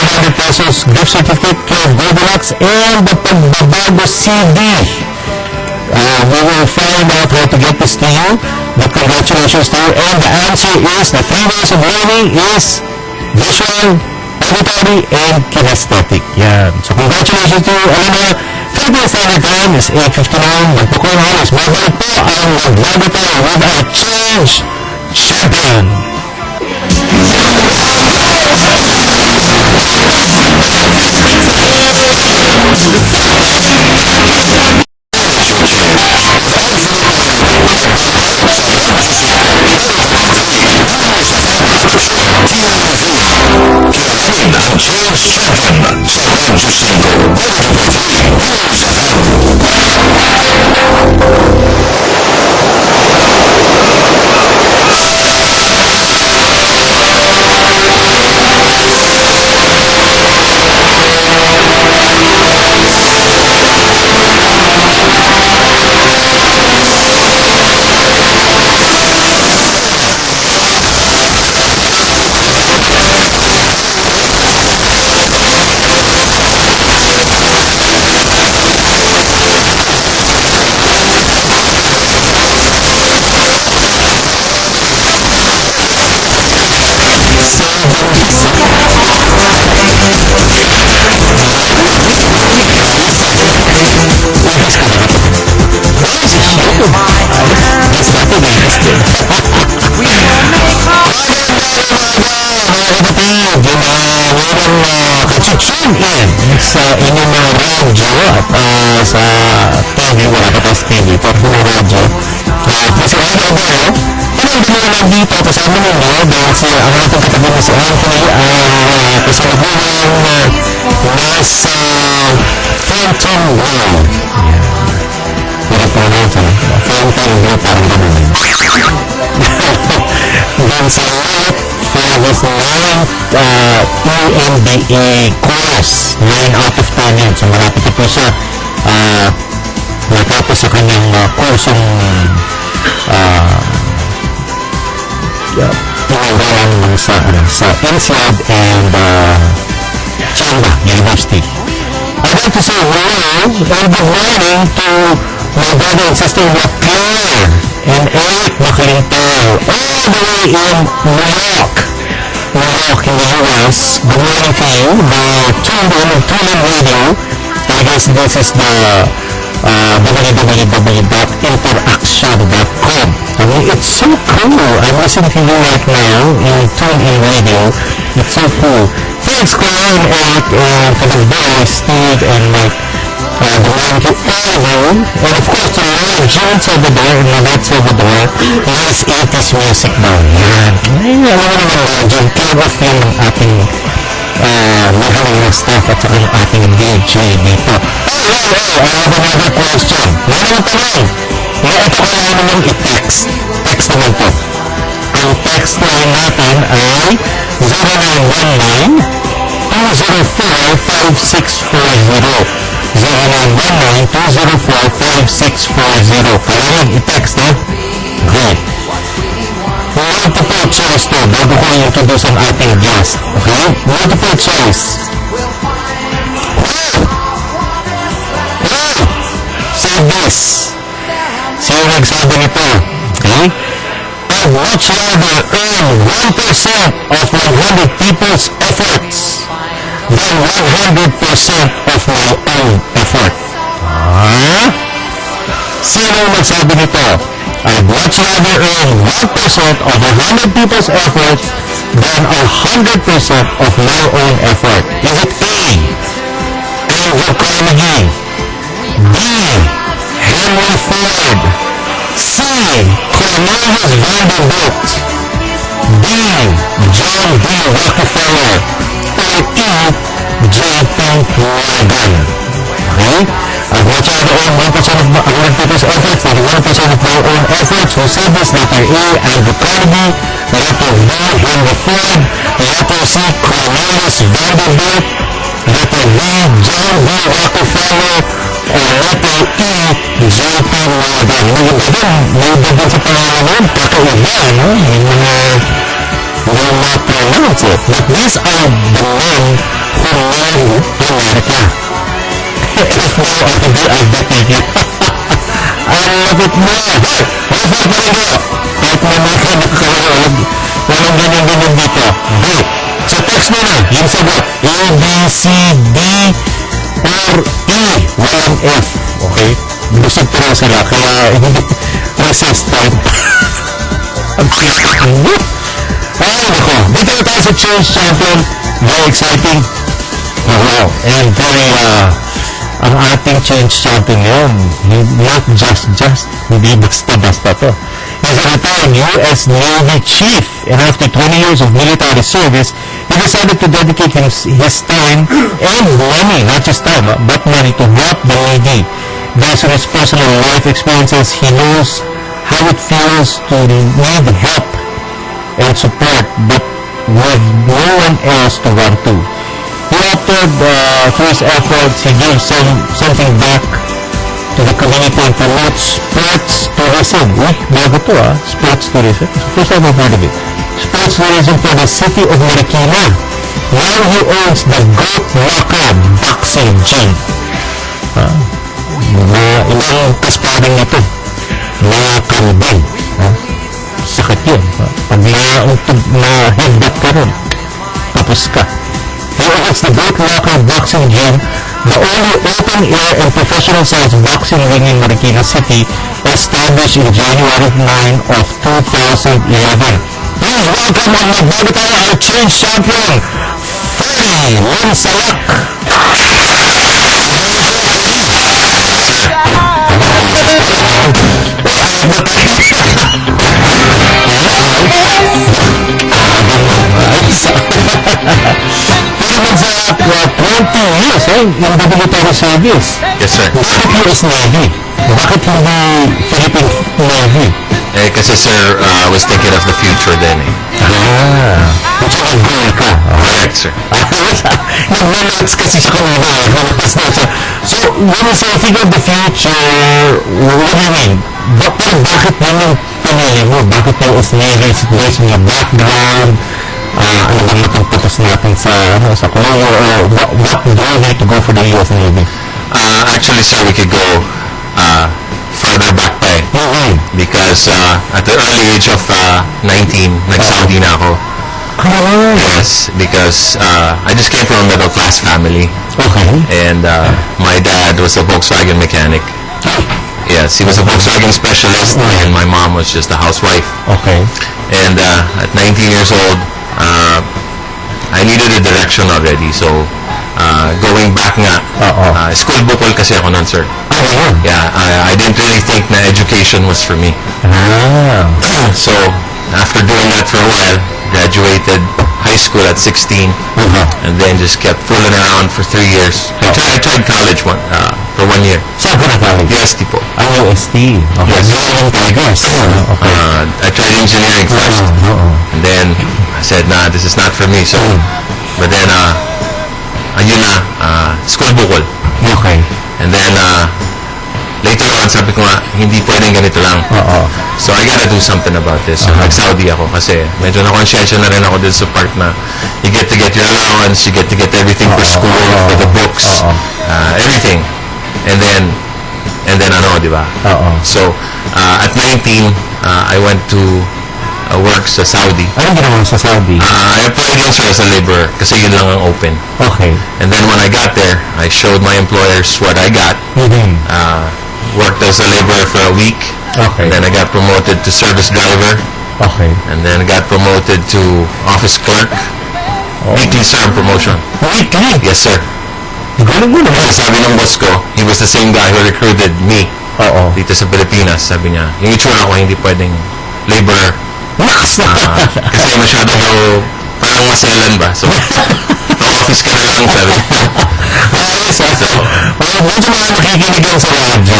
500 pesos gift certificate kay Goldilocks and the Magbago CD. We will find out how to get this to you, but congratulations to you. And the answer is, the 3 ways of learning is visual, auditory, and kinesthetic. Yan. So congratulations to you, Eleanor. Philippine Standard Time is 8:59. Magpukulang oras. Babalik po ang Magbago tayo with our Change Champion. Tune in sa inyong mga radyo at sa TV, wala pa tayo sa TV, pero sa radyo. Kasi ano ba yun? Anong gano'n lang dito kasama ninyo dahil ang ating katabi na si Anthony kasama po yung nasa Phantom World. Pero po natin, Phantom World parang gano'n. Then sa for this 9th EMBA course, 9 out of 10 yan. So malapit po siya natapos sa kanyang kursong pinagalan sa INSEAD and China University. I'd like to say hello and good morning to my brother and sister Claire and Eric Macalintal all the way in New York in the US. Good morning to you. They're tuned in radio. I guess this is the www.interaction.com. I mean, it's so cool. I'm listening to you right now in TuneIn Radio. It's so cool. Thanks, Claire and Eric, and to the boys, Steve and Mike. Good morning to everyone. And of course, to Lord John Salvador and Lynette Salvador. Nice 80s music daw. Yan. Ay, alam mo naman, John, kind of yun ang ating mahaling na staff at saka yung ating DJ dito. I have another question. Ngayon tanong. Ito ko naman i-text. Text naman po. Ang text line natin ay 0919-204-5640. 0919-204-5640. Kaya yun, i-text na. Great. Multiple choice to bago ko i-introduce ang ating guest. Okay? Multiple choice. Say this. Sino nagsabi nito? Okay? I'd much rather earn 1% of 100 people's efforts than 100% of my own effort. Sino nagsabi nito? I'd much rather earn 1% of 100 people's efforts than 100% of your own effort. Is it A, Andrew Carnegie, B, Henry Ford, C, Cornelius Vanderbilt, D, John D. Rockefeller, or E, J.P. Morgan? Okay? I'd much rather earn 1% of 100 people's efforts than 1% of my own efforts. Who said this? Letter A, Andrew Carnegie. Letter B, Henry Ford. Letter C, Cornelius Vanderbilt. Letter D, John D. Rockefeller. Or letter E, J.P. Morgan. May iba din sa pangalan yun. Kakaiba, no? Will not pronounce it. But these are the men who married America. If no, I'll defeat you. I love it mo. Kahit na mga nakakaroon, walang ganyan-ganyan dito. Okay. So text mo na, yung sagot, A, B, C, D, or E, walang F. Okay? Busog ko na sila, kaya hindi resistant. Ay, ako. Dito na tayo sa Change Champion. Very exciting. Oh, wow. And very, ang ating change champion yun. Not just, hindi basta-basta to. He's a retired U.S. Navy chief, and after 20 years of military service, he decided to dedicate his time and money, not just time, but money to help the Navy. Based on his personal life experiences, he knows how it feels to need help and support, but with no one else to run to. He opted through his efforts, he gave something back to the community and promotes sports tourism. Uy, bago to sports tourism. First time I've heard of it. Sports tourism for the city of Marikina. Now he owns the Goat Waka Boxing Gym. Ilang kasparing ito. Mga kalbang. Sakit yun. Pag na-headbutt ka rin, tapos ka. He owns the Goat Waka Boxing Gym, the only open-air and professional-sized boxing ring in Marikina City, established in January 9 of 2011. Please welcome on Magbago tayo, our change champion, Ferry Lansalak. Sa 20 years, yung military service. Yes, sir. Bakit US Navy? Bakit hindi Philippine Navy? Kasi sir, I was thinking of the future then Which is goal ka. Correct, sir. Nag-relax kasi siya kanina. So, when you say think of the future, what do you mean? Bakit yun yung pinili mo? Bakit US Navy? Is it based on your background? Ano bang matangputos natin sa Korea? Or what drove you to go for the US Navy? Actually, sir, we could go further back pa because at the early age of 19, nag-Saudi na ako. Yes, because I just came from a middle-class family. Okay. And my dad was a Volkswagen mechanic. Yes, he was a Volkswagen specialist, and my mom was just a housewife. Okay. And at 19 years old, I needed a direction already. So, going back nga, school bukol kasi ako nun, sir. Yeah, I didn't really think na education was for me. So, after doing that for a while, graduated high school at 16, and then just kept fooling around for 3 years. I tried college for 1 year. Saan ka na college? UST po. UST. Okay. Yes. I tried engineering first. And then, I said, nah, this is not for me. So, but then, ayun na, school bukol. Okay. And then, later on, sabi ko nga, hindi pwedeng ganito lang. So, I gotta do something about this. So, nag-Saudi ako kasi medyo na-conscientious na rin ako dun sa part na you get to get your allowance, you get to get everything for school, for the books, everything. And then ano, di ba? So, at 19, I went to work sa Saudi. Anong ginawa sa Saudi? I applied yun, sir, as a laborer kasi yun lang ang open. Okay. And then when I got there, I showed my employers what I got. worked as a laborer for a week. Okay. And then I got promoted to service driver. Okay. And then got promoted to office clerk. Weekly, sir, ang promotion. Weekly? Yes, sir. Galing mo naman. Kasi sabi ng boss ko, he was the same guy who recruited me dito sa Pilipinas. Sabi niya, yung itsura ko hindi pwedeng laborer. Kasi masyado parang maselan ba? So, office ka na lang, sabi. Medyo mga nakikinig lang sa radyo.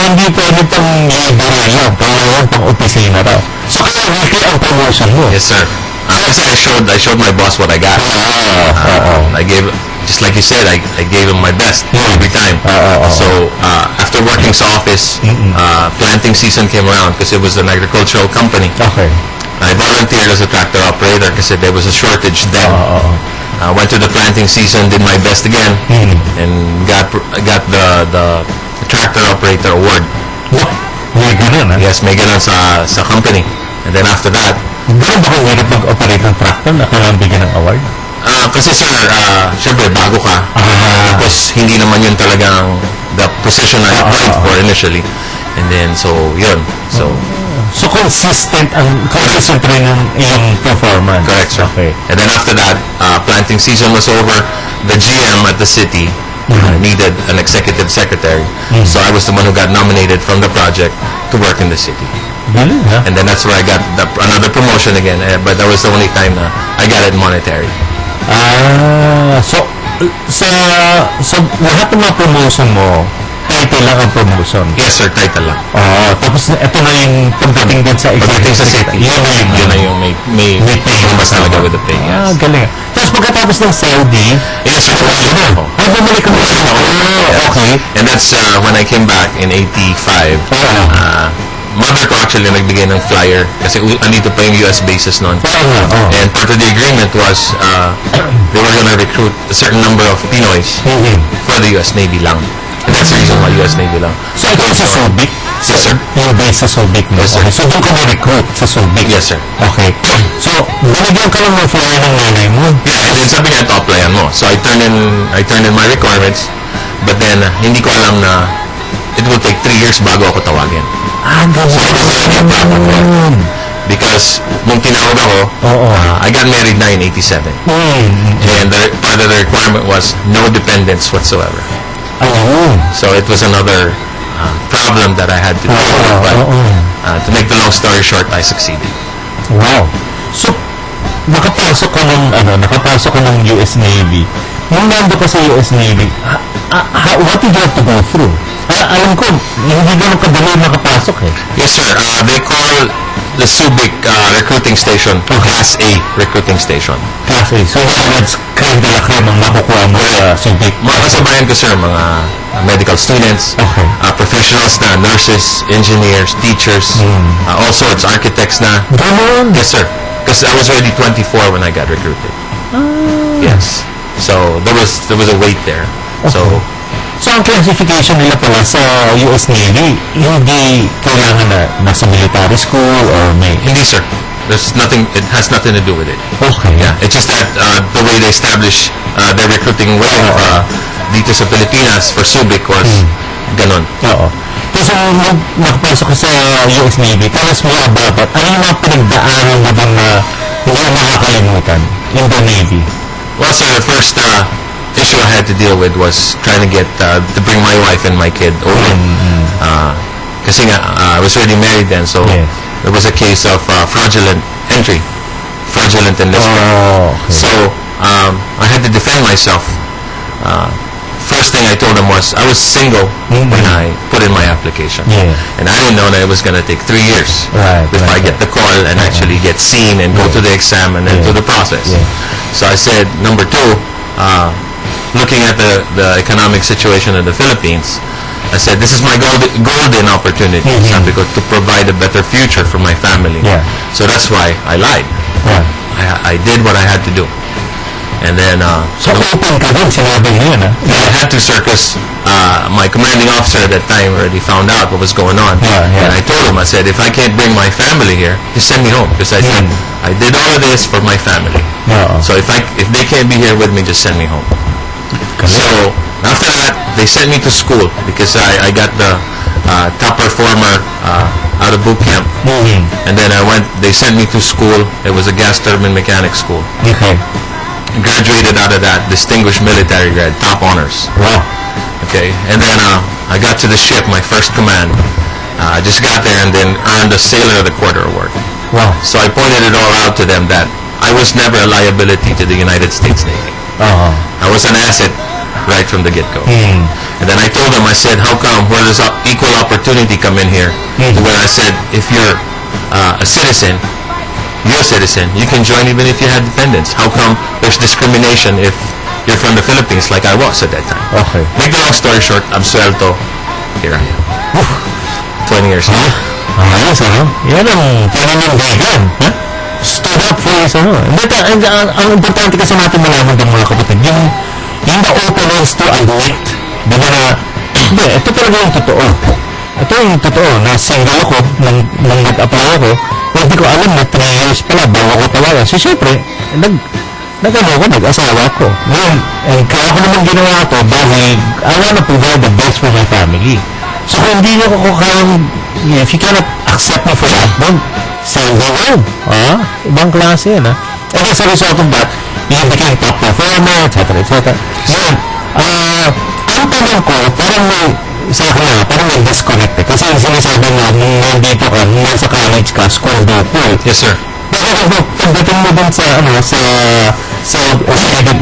Hindi pwede pang laborer lang. Kailangan pang opisina raw. So, kaya weekly ang promotion mo? Yes, sir. Kasi I showed my boss what I got. I gave, just like you said, I gave him my best every time. So after working sa office, planting season came around because it was an agricultural company. Okay. I volunteered as a tractor operator because there was a shortage then. Went to the planting season, did my best again, and got the tractor operator award. May ganun, ha? Yes, may ganun sa company. And then after that, gano'n ba kung hirap mag-operate ng tractor na kailangan bigyan ng award? Kasi sir, syempre bago ka. Tapos hindi naman yun talagang the position I applied for initially. And then, so, yun. So consistent rin ng iyong performance. Correct, sir. Okay. And then after that, planting season was over. The GM at the city needed an executive secretary. So I was the one who got nominated from the project to work in the city. Galing, ha? And then that's where I got another promotion again. But that was the only time na I got it monetary. So lahat ng mga promotion mo, title lang ang promotion? Yes, sir. Title lang. Tapos ito na yung pagdating din sa Pagdating sa city. Yun na yung may mas talaga with the pay. Yes. Galing. Tapos pagkatapos ng Saudi, yes, sir. bumalik ka mo. Okay. And that's when I came back in 85. Mother ko actually nagbigay ng flyer kasi andito pa yung US bases noon. And part of the agreement was they were gonna recruit a certain number of Pinoys for the US Navy lang. And that's the reason why US Navy lang. So ito sa Subic? Yes, sir. Yung base sa Subic mo? Yes, sir. Okay. So doon ka na-recruit sa Subic? Yes, sir. Okay. So, binigyan ka lang ng flyer ng nanay mo? Yeah, and then sabi niya, to-applyan mo. So I turned in my requirements, but then hindi ko alam na it will take 3 years bago ako tawagin. Ganun. Because nung tinawag ako, I got married na in 87. And part of the requirement was no dependents whatsoever. So it was another problem that I had to deal with. But to make the long story short, I succeeded. Wow. So, nakapasok ka ng US Navy. Nung nando ka sa US Navy, what did you have to go through? Alam ko, hindi ganun kadali nakapasok eh. Yes, sir. They call the Subic recruiting station Class A recruiting station. Class A. So, that's kind of laki ng makukuha mo sa Subic. Mga kasabayan ko, sir, mga medical students, professionals na, nurses, engineers, teachers, also it's architects na. Ganun? Yes, sir. Because I was already 24 when I got recruited. Yes. So there was a wait there. So ang classification nila pala sa US Navy, hindi kailangan na nasa military school or may... Hindi, sir. There's nothing. It has nothing to do with it. Okay. Yeah. It's just that the way they establish their recruiting way dito sa Pilipinas for Subic was ganon. Oo. Kasi nakapasok ka sa US Navy, tapos mo about ano yung mga pinagdaanan mo doon na hindi mo makakalimutan in the Navy? Well, sir, the first issue I had to deal with was trying to get to bring my wife and my kid over. Kasi nga, I was already married then, so there was a case of fraudulent enlistment. So I had to defend myself. First thing I told them was I was single when I put in my application, and I didn't know that it was going to take 3 years before I get the call and actually get seen and go to the exam and then to the process. So I said, number 2, looking at the economic situation in the Philippines, I said, this is my golden opportunity to provide a better future for my family. So that's why I lied. I did what I had to do. And then, so open ka din, sinabi niya na? I had to, circus. My commanding officer at that time already found out what was going on. And I told him, I said, if I can't bring my family here, just send me home. Because I said, I did all of this for my family. So if they can't be here with me, just send me home. So, after that, they sent me to school because I got the top performer out of boot camp. And then they sent me to school. It was a gas turbine mechanic school. Okay. Graduated out of that, distinguished military grad, top honors. Wow. Okay, and then I got to the ship, my first command. I just got there and then earned a Sailor of the Quarter award. Wow. So I pointed it all out to them that I was never a liability to the United States Navy. I was an asset right from the get-go. And then I told them, I said, how come, where does equal opportunity come in here? When I said, if you're a citizen, you can join even if you had dependents. How come there's discrimination if you're from the Philippines like I was at that time? Okay. Make the long story short, absuelto. Here I am. 20 years later. Ayos, yan ang pananindigan. Stood up for his, ang importante kasi natin malaman ng mga kapatid, yung the openness to admit, di ba na, hindi, ito talaga yung totoo. Ito yung totoo, na single ako, nang nag-apply ako, hindi ko alam na 3 years pala, bago ko tawagan. So, syempre, nag-asawa ko. Ngayon, kaya ko naman ginawa ito dahil I wanna provide the best for my family. So, kung hindi nyo ko kayang, if you cannot accept me for that, then send me home. Ibang klase yan, And as a result of that, you became top performer, etc. Ngayon, ang tanong ko, parang may, sa akin na, parang may disconnect eh. Kasi sinasabi na, nandito ka, nasa college ka, school daw po. Yes, sir. Pagdating mo dun sa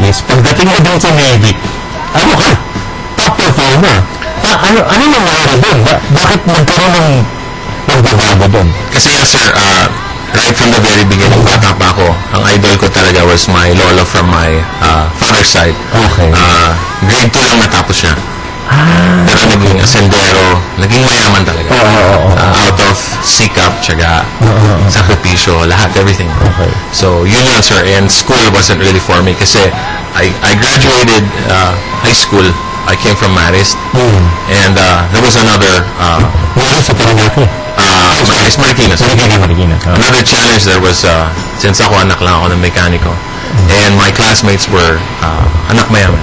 East, pagdating mo dun sa Navy, ano ka? Top performer. Ano nangyari dun? Bakit nagkaroon ng pagbabago dun? Kasi yes, sir, right from the very beginning, bata pa ako, ang idol ko talaga was my lolo from my father's side. Okay. Grade 2 lang natapos siya. Pero naging asendero, naging mayaman talaga. Out of sikap, tiyaga, sakripisyo, lahat, everything. Okay. So, yun yun, sir. And school wasn't really for me kasi I graduated high school. I came from Marist. And there was another Marist, Marikina. Another challenge there was, since ako anak lang ako ng mekaniko, and my classmates were anak mayaman.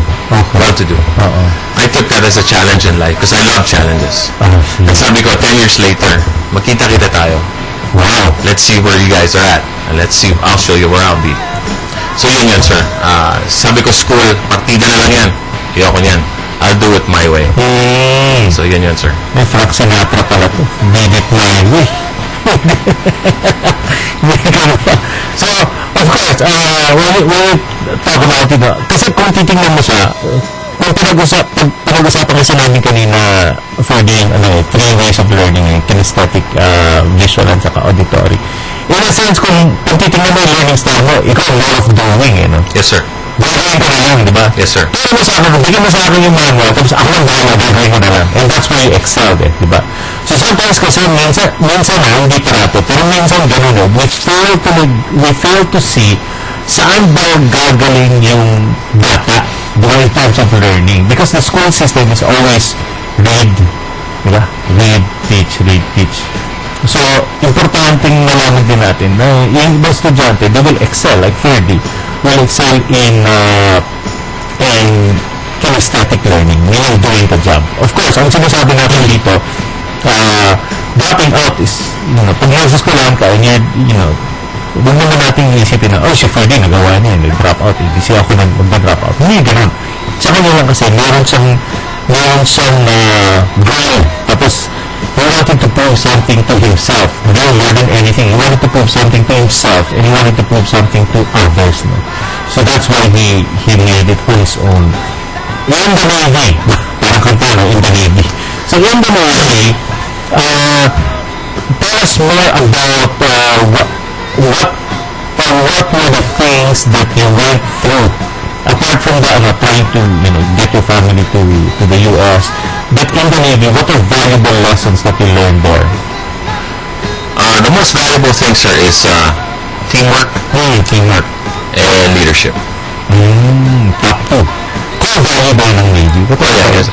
Well-to-do. I took that as a challenge in life because I love challenges. And sabi ko, 10 years later, magkita-kita tayo. Wow. Let's see where you guys are at. And let's see, I'll show you where I'll be. So yun yan, sir. Sabi ko, school, partida na lang yan. Ayoko niyan. I'll do it my way. So yun yan, sir. May Frank Sinatra pala to. Did it my way. So, of course, we'll talk about it. Kasi kung titingnan mo siya, kung pinag-usapan kasi namin kanina for the 3 ways of learning, kinesthetic, visual, at saka auditory. In a sense, kung titingnan mo yung learning style mo, ikaw more of doing, Yes, sir. Gagawin ko na lang, di ba? Yes, sir. Bigyan mo sa akin yung manual, tapos ako lang gagawin ko na lang. And that's where you excelled, di ba? So sometimes kasi, minsan na, hindi parato, pero minsan ganun, we fail to see saan ba gagaling yung bata in terms of learning. Because the school system is always read, di ba? Read, teach. So, importanteng nalaman din natin na yung ibang estudyante, they will excel, like Ferdy, will excel in kinesthetic learning, meaning doing the job. Of course, ang sinasabi natin dito, dropping out is, pag nasa eskwelahan ka, huwag naman natin iisipin na, si Ferdy, nagawa niya, nag-drop out, hindi siya ako nag-drop out. Hindi, ganun. Sa kanya lang kasi, meron siyang goal. Tapos, he wanted to prove something to himself. More than anything, he wanted to prove something to himself, and he wanted to prove something to others. So that's why he made it for his own. In the Navy, parang kanta, in the Navy. So in the Navy, tell us more about what were the things that you went through, apart from the trying to get your family to the U.S., but in the Navy, what are valuable lessons that you learned there? The most valuable thing, sir, is teamwork. Teamwork. And leadership. Top two. Core valuable ng Navy. What are those?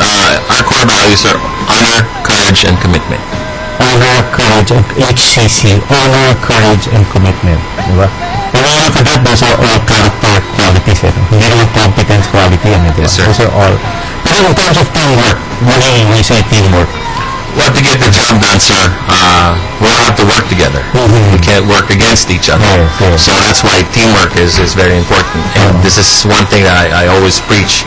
Our core values are honor, courage, and commitment. Honor, courage, and HCC. Honor, courage, and commitment. Diba? When you look at that, those are all character qualities. qualities, hindi naman competence quality yan, diba? Yes, sir. Those are all. Pero in terms of teamwork, when you say teamwork, Well, to get the job done, sir, we'll have to work together. We can't work against each other. Yes. So that's why teamwork is very important. And this is one thing that I always preach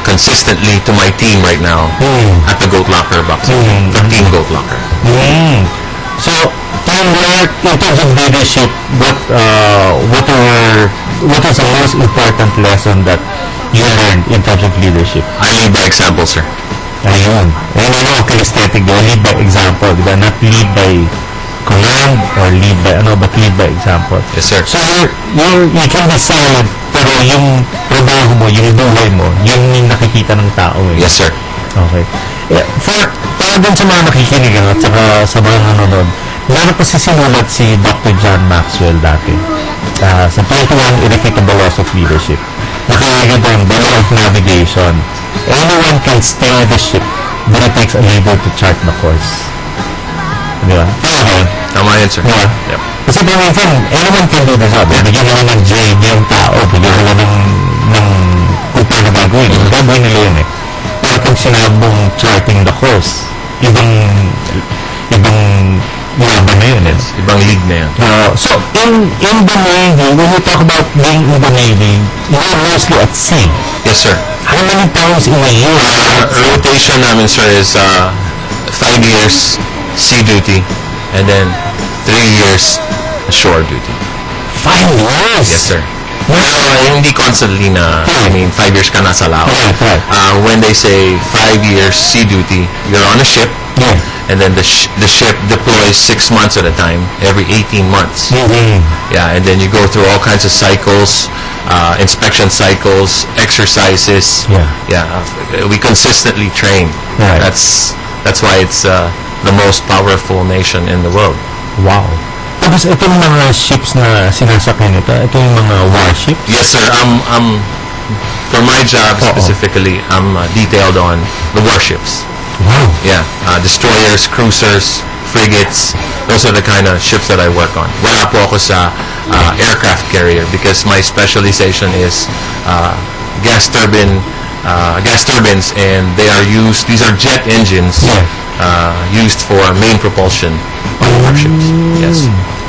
consistently to my team right now at the Goat Locker Boxing, the Team Goat Locker. So, teamwork, in terms of leadership, what is the most important lesson that you learned in terms of leadership? I lead by example, sir. Ayun. Kinesthetic yun. Lead by example, di ba? Not lead by command or lead by but lead by example. Yes, sir. So, you can be silent, pero yung trabaho mo, yung buhay mo, yun yung nakikita ng tao. Yes, sir. Okay. Para dun sa mga nakikinig at saka sa mga nanonood, meron pa sinulat si Dr. John Maxwell dati sa 21 Irrefutable Laws of Leadership. Nakalagay doon, the law of navigation. Anyone can steer the ship, but it takes a leader to chart the course. Di ba? Tama yun, sir. Diba? Yep. Kasi minsan, anyone can do the job. Bigyan nila ng dream yung tao, bigyan nila ng kung paano gagawin. Gagawin nila yun Pero pag sinabong charting the course, ibang laban na yun. Ibang league na yun. So, in the Navy, when you talk about being in the Navy, you're mostly at sea. Yes, sir. How many times in a year? Rotation namin, sir, is 5 years sea duty and then 3 years shore duty. 5 years? Yes, sir. Hindi constantly na, 5 years ka nasa lao. Right. When they say 5 years sea duty, you're on a ship, and then the ship deploys 6 months at a time, every 18 months. Yeah, and then you go through all kinds of cycles, inspection cycles, exercises. We consistently train. Right. That's why it's the most powerful nation in the world. Wow. Tapos itong mga ships na sinasakay nito, ito yung mga warships? Yes, sir. For my job specifically, I'm detailed on the warships. Wow. Yeah, destroyers, cruisers, frigates. Those are the kind of ships that I work on. Wala po ako sa aircraft carrier because my specialization is gas turbines, and they are used. These are jet engines used for main propulsion on warships. Yes.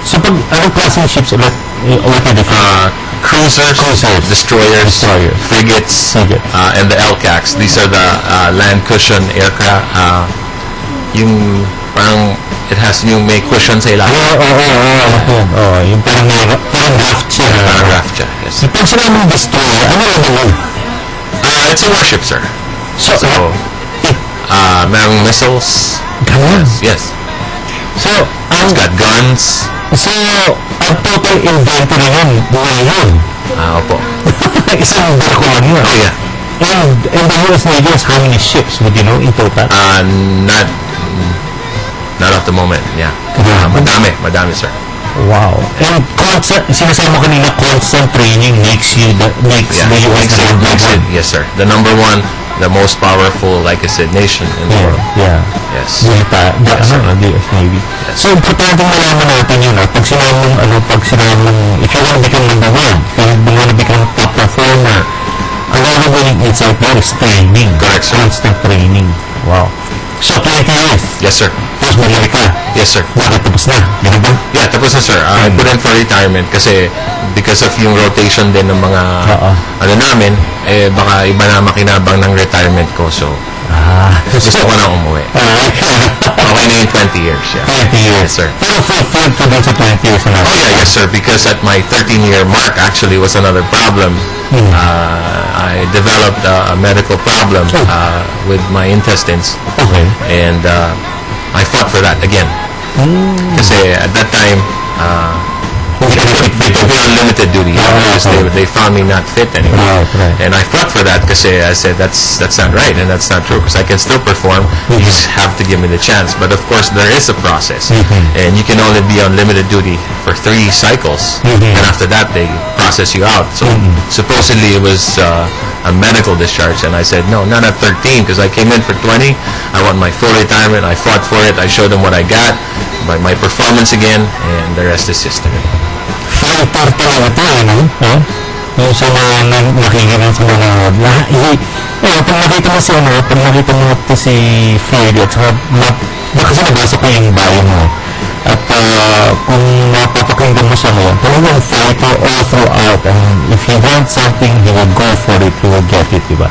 So pag anong klaseng ships ulit? What are the cruisers, destroyers, frigates, and the LCACs. These are the land cushion aircraft. Yung parang it has yung may cushion sa ilalim. Yung parang raft siya. Parang raft siya, yes. So pag sila mong destroyer, ano yun? It's a warship, sir. So merong missiles. Guns? Yes. So, it's got guns. So, ang total inventory yun. Opo. Isang barko lang yun. Oh, yeah. And the US Navy has how many ships, would you know, in total? Not at the moment, yeah. Madami, sir. Wow. And sinasabi mo kanina, constant training makes the US Navy. Yes, sir. The number one, the most powerful, like I said, nation in the world. Yeah. Yes. The US Navy. So, importante malaman natin yun. Pag sinamong, if you want to become number one, if you want to become top performer, ang gagawin inside there is training. Correct, sir. Constant training. Wow. So, 20 years. Yes, sir. Tapos bumalik ka. Yes, sir. Bakit tapos na? Ganun ba? Yeah, tapos na, sir. I put in for retirement kasi because of yung rotation din ng mga namin, baka iba na makinabang ng retirement ko. So, gusto ko na umuwi. Okay na yung 20 years. Yeah. 20 years. Yes, sir. Pero fulfilled ka dun sa 20 years na natin. Oh, yeah, yes, sir. Because at my 13-year mark actually was another problem. I developed a medical problem with my intestines. Okay. And I fought for that again. Kasi at that time, they put me on limited duty because they found me not fit anymore. Right. And I fought for that because I said that's not right and that's not true because I can still perform. You just have to give me the chance. But of course, there is a process, and you can only be on limited duty for 3 cycles, and after that they process you out. So supposedly it was a medical discharge, and I said no, not at 13 because I came in for 20. I want my full retirement. I fought for it. I showed them what I got by my performance again, and the rest is history. Fighter talaga tayo, no? yung sa mga nakikinig sa mga pag nakita mo si pag nakita mo si Fred at saka kasi nabasa ko yung bio mo at kung mapapakinggan mo siya ngayon, talagang fighter all throughout, and if he wants something, he will go for it, he will get it, diba?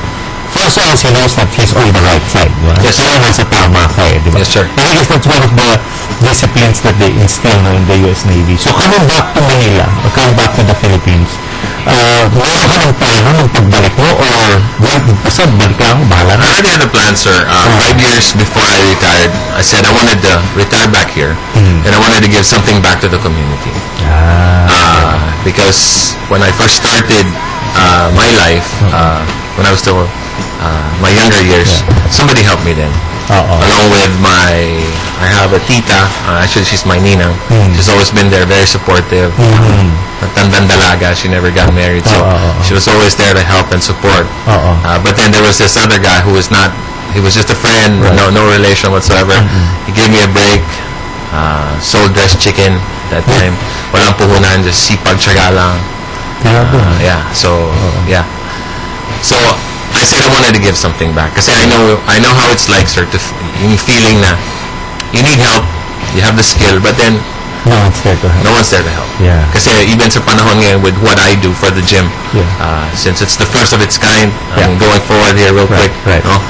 First of all, he knows that he's on the right side, diba? Yes, sir. Nasa tama ka diba? Yes, sir. I guess that's one of the disciplines that they instill in the US Navy. So, coming back to Manila, or coming back to the Philippines, meron ka ng plano ng pagbalik mo, or basta balik ka ako, bahala I na. already had a plan, sir. 5 years before I retired, I said I wanted to retire back here, and I wanted to give something back to the community. Because when I first started my life, when I was still my younger years, somebody helped me then. Along with I have a tita, actually she's my ninang. She's always been there, very supportive. Tandang dalaga, she never got married, so she was always there to help and support. But then there was this other guy who was not, he was just a friend, no relation whatsoever. He gave me a break, sold dressed chicken that time. Walang puhunan, just sipag tiyaga lang. So I said I wanted to give something back kasi I know how it's like, sir, yung feeling na you need help, you have the skill, but then no one's there to help. No one's there to help. Kasi even sa panahon ngayon with what I do for the gym, since it's the first of its kind, going forward here real quick, no?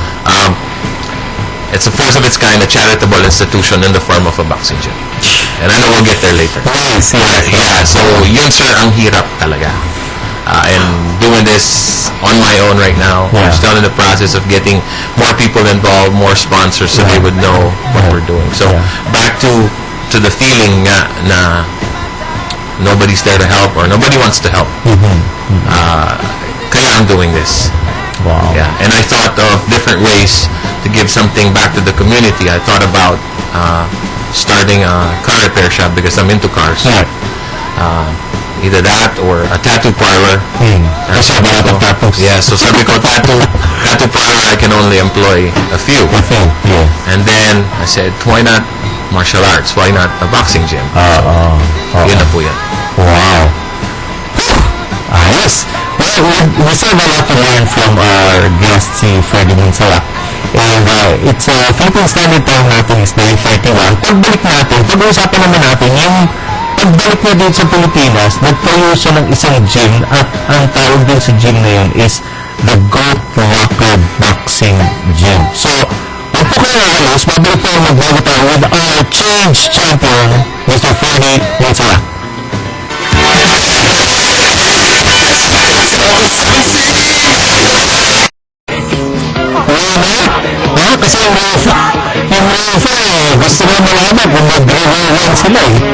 It's the first of its kind, a charitable institution in the form of a boxing gym. And I know we'll get there later. So yun, sir, ang hirap talaga. And doing this on my own right now, we're still in the process of getting more people involved, more sponsors, so they would know what we're doing. So back to the feeling na nobody's there to help or nobody wants to help. Kaya I'm doing this. And I thought of different ways to give something back to the community. I thought about starting a car repair shop because I'm into cars. Either that or a tattoo parlor. So sabi ko, tattoo parlor, I can only employ a few. And then I said, why not martial arts? Why not a boxing gym? Yun na po yan. Wow. Yes. Well, we still have a lot to learn from our guest, si Freddy Minsala. And it's Philippine Standard Time natin is 9:31. Pagbalik natin, pag-uusapan naman natin yung pagbalik na din sa Pilipinas, nagtayo siya ng isang gym at ang tawag din sa gym na yun is the Goat Rocker Boxing Gym. So, ang po kayo ayos, mabalik po magbago tayo with our change champion, Mr. Freddy Minsala. Kasi yung refa, gusto mo malaman kung mag-rewind sila eh.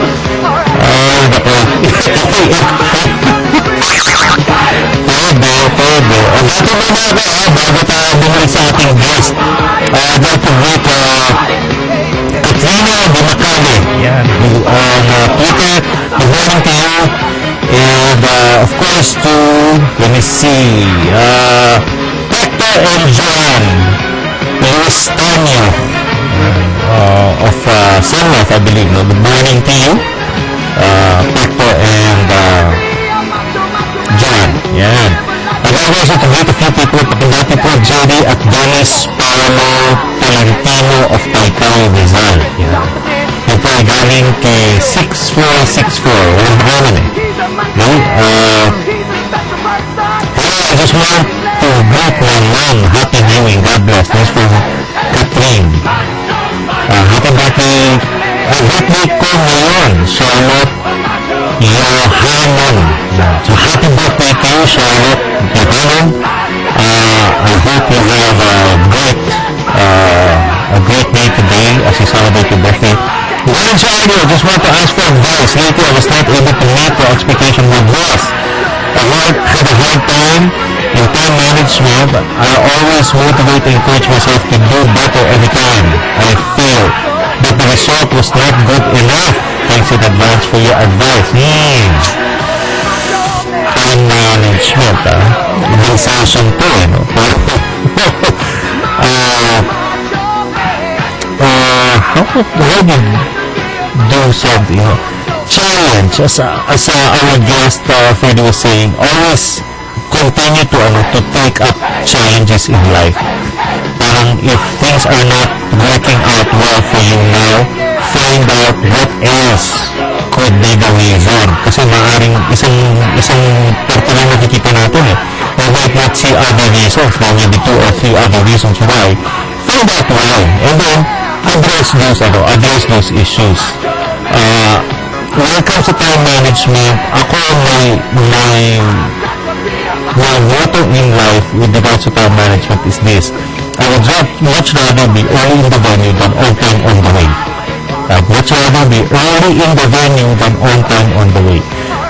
Pwede. Ang dati mo na bago tayo bumalik sa ating guest. Don't forget, Katrina Di Macale. Yan. On Twitter, good morning to you. And of course to, let me see, Hector and Joan. Luis Tanyo of Sunlight, I believe. No? Good morning to you, Hector and John. Yan. And also to greet a few people. Pakinggan po JD at Dennis Paolo Tolentino of Taytay, Rizal. Yan. Yan po ay galing kay 6464. Walang naman eh. Okay? I just want to greet my mom. Happy viewing. God bless. Thanks for Catherine. Happy birthday ko ngayon, Charlotte Yohanan. So happy birthday to you, Charlotte Yohanan. I hope you have a great day today as you celebrate your birthday. One audio, just want to ask for advice. Lately, I was not able to meet the expectation with boss. I had a hard time in time management. I always motivate and encourage myself to do better every time I fail, but the result was not good enough. Thanks in advance for your advice. Time management, ibang session to no? How do you do something, challenge, as our guest Freddie was saying, always continue to take up challenges in life. Parang if things are not working out well for you now, find out what else could be the reason. Kasi maaaring isang parte lang nakikita natin eh. We might not see other reasons, maybe 2 or 3 other reasons why. Find out why. And then, address those issues. When it comes to time management, ako my motto in life with regards to time management is this. I would much rather be early in the venue than on time on the way. I'd much rather be early in the venue than on time on the way.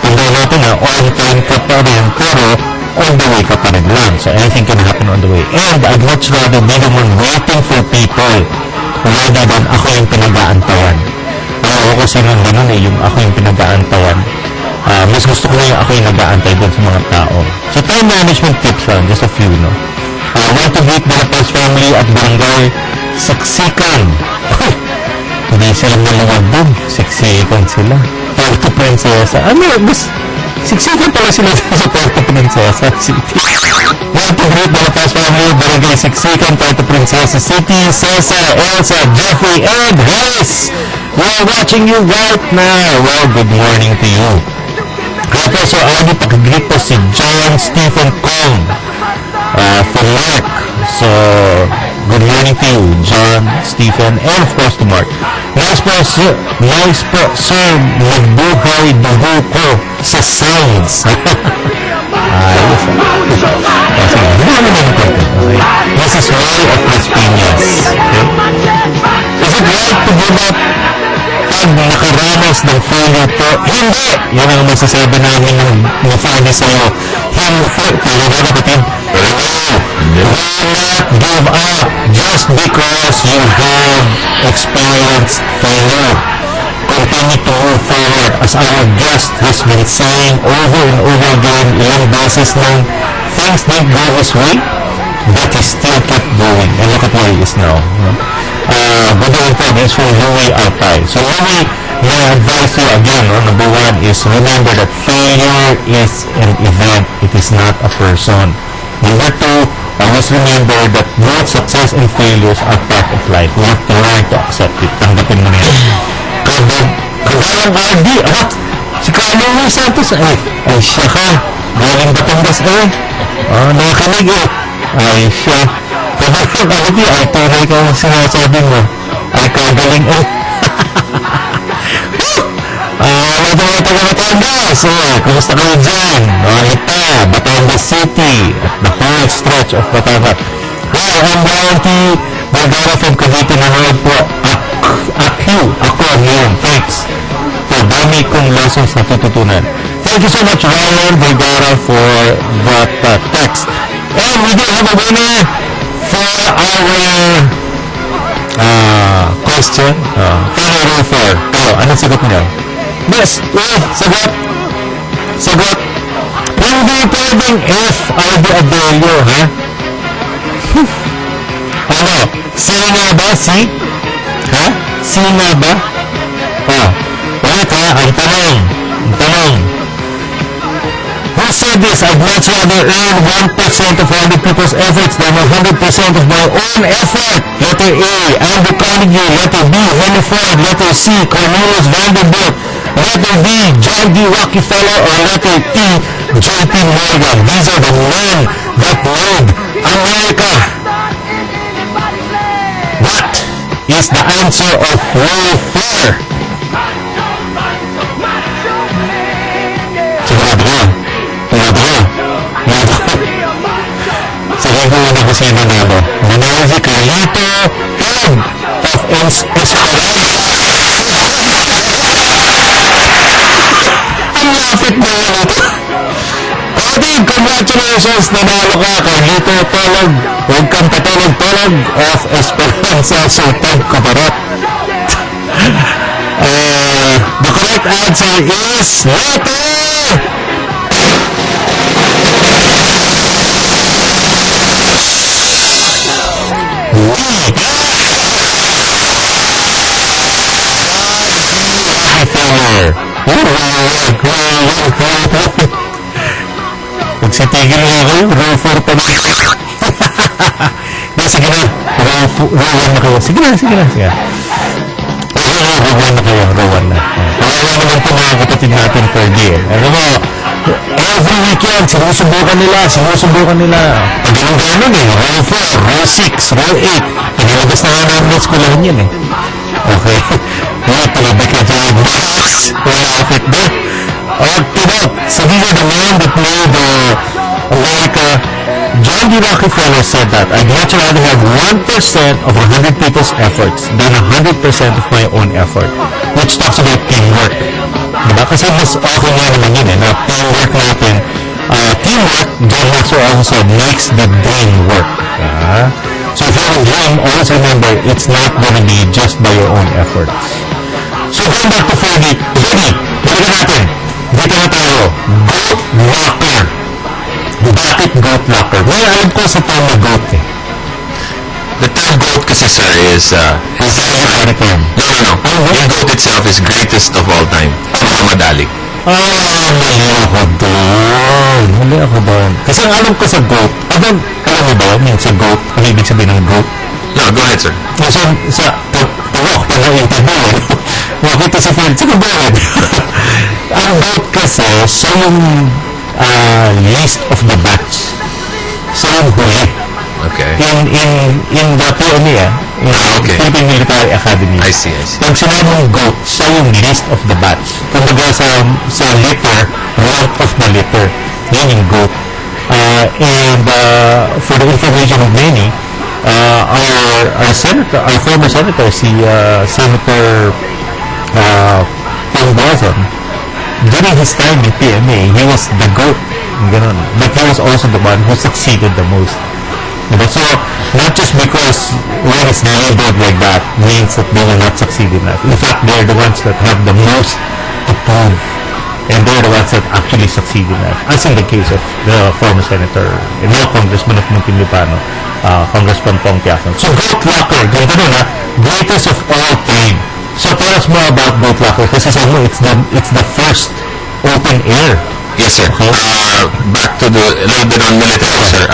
Tingnan natin na on time ka pa rin, pero on the way ka pa rin lang. So anything can happen on the way. And I'd much rather be the one waiting for people rather than ako yung pinag-aantayan. Ako kasi nung ganun eh, yung ako yung pinag-aantayan. Mas gusto ko na yung ako yung nag-aantay doon sa mga tao. So time management tips lang, just a few, no? Want to greet the Paz family at barangay Siksikan. Hindi sila malawag doon. Siksikan sila. Puerto Princesa. Siksikan pala sila sa Puerto Princesa City. Want to greet the Paz family, barangay Siksikan, Puerto Princesa City. Cesar, Elsa, Jeffrey, and Harris. We're watching you right now. Well, good morning to you. At also, already pakagreet po si John Stephen Kong from Mark. So, good morning to you, John, Stephen, and of course to Mark. Nice po, sir. Nagbuhay dugo ko sa science. Ayos. Kasi, hindi naman yung content. Okay? This is Ray of Las Piñas. Okay? Is it right to give up pag nakaranas ng failure to? Hindi! Yan ang masasabi namin ng failure sa'yo. Hindi! Talaga natin. Do not give up just because you have experienced failure. Continue to move forward. As our guest has been saying over and over again, ilang beses nang things didn't go his way, but he still kept going. And look at where he is now. Good morning, this from Louie Alpay. So Louie, my advice to you again, number 1 is remember that failure is an event. It is not a person. Number 2, always remember that both success and failures are part of life. You have to learn to accept it. Tanggapin mo na yan. Kagalang RD, si Carlo Santos, ay siya ka. Galing Batangas, nakakinig ay siya. Kagalang RD, ay tunay ka ang sinasabi mo. Ay kagaling, Batangas, kumusta kayo dyan? Ita, Batangas City, at the whole stretch of Batangas. Hi, I'm Warranty Magbago from Cavite na ngayon po. Ako ngayon. Thanks. For dami kong lessons na tututunan. Thank you so much, Ryan Vergara, for that text. And we do have a winner for our question. Final for. Anong sagot niyo? Yes, sagot. Hindi pwedeng F, RD Adelio, ha? C nga ba? C? Ha? C nga ba? Wait ha, ang tanong. Who said this? I'd much rather earn 1% of other people's efforts than 100% of my own effort. Letter A, Andrew Carnegie. Letter B, Henry Ford. Letter C, Cornelius Vanderbilt. Letter D, John D. Rockefeller. Or letter E, J.P. Morgan. These are the men that made America. What is the answer of Ray Fair? Sabi ko na kung sino na ba? Manalo si Carlito, head of Esperanza. Ang lapit na yun. Kapatid, congratulations! Nanalo ka, Carlito Tolog. Huwag kang patulog-tulog of Esperanza Sultan Cabarot. The correct answer is letter magsitigil na kayo. Row 4 pa na. Sige na. Row 1 na kayo. Sige na. Row 1 na kayo. Row 1 na. Row 1 naman po mga kapatid natin per day. Alam mo, every weekend, sinusubukan nila. Pag ganun row 4, row 6, row 8. Pinilabas na nga namin ng skulahan yan Okay. Palabay ka dyan. Malapit na. Okay, so these are the men that made America. John D. Rockefeller said that I'd much rather have 1% of 100 people's efforts than 100% of my own effort, which talks about teamwork. Diba? Kasi mas okay nga naman yun na teamwork natin. Teamwork, John Maxwell also said, makes the dream work. So if you have a dream, always remember, it's not going to be just by your own efforts. So going back to Fergie, balikan natin. Dito na tayo. Goat locker. Bakit goat locker? May alam ko sa term na goat The term goat kasi, sir, is that a term? No. Yung goat itself is greatest of all time. Madali. Mali ako doon. Kasi ang alam ko sa goat, alam mo ba yung sa goat, ano ibig sabihin ng goat? No, go ahead, sir. Sa interview, makita si Fred, sige ba? Ang goat kasi, siya yung list of the batch. Siya yung huli. Okay. In the PMA, Philippine Military Academy. I see. Pag sinabing goat, siya yung list of the batch. Kumbaga sa litter, rank of the litter. Yan yung goat. And for the information of many, our former senator, Senator Paul Bozon, during his time in PMA, he was the goat. Ganun. But he was also the one who succeeded the most. So, not just because when it's labeled like that means that they will not succeed in that. In fact, they're the ones that have the most to prove. And they're the ones that actually succeed in that. As in the case of the former senator, and now Congressman of Muntinlupa, Congressman Pong Tiason. So, goat locker, ganda nun greatest of all time. So, tell us more about goat locker. Kasi sa mo, it's the first open air. Yes, sir. Okay. Back to a little bit on military, sir.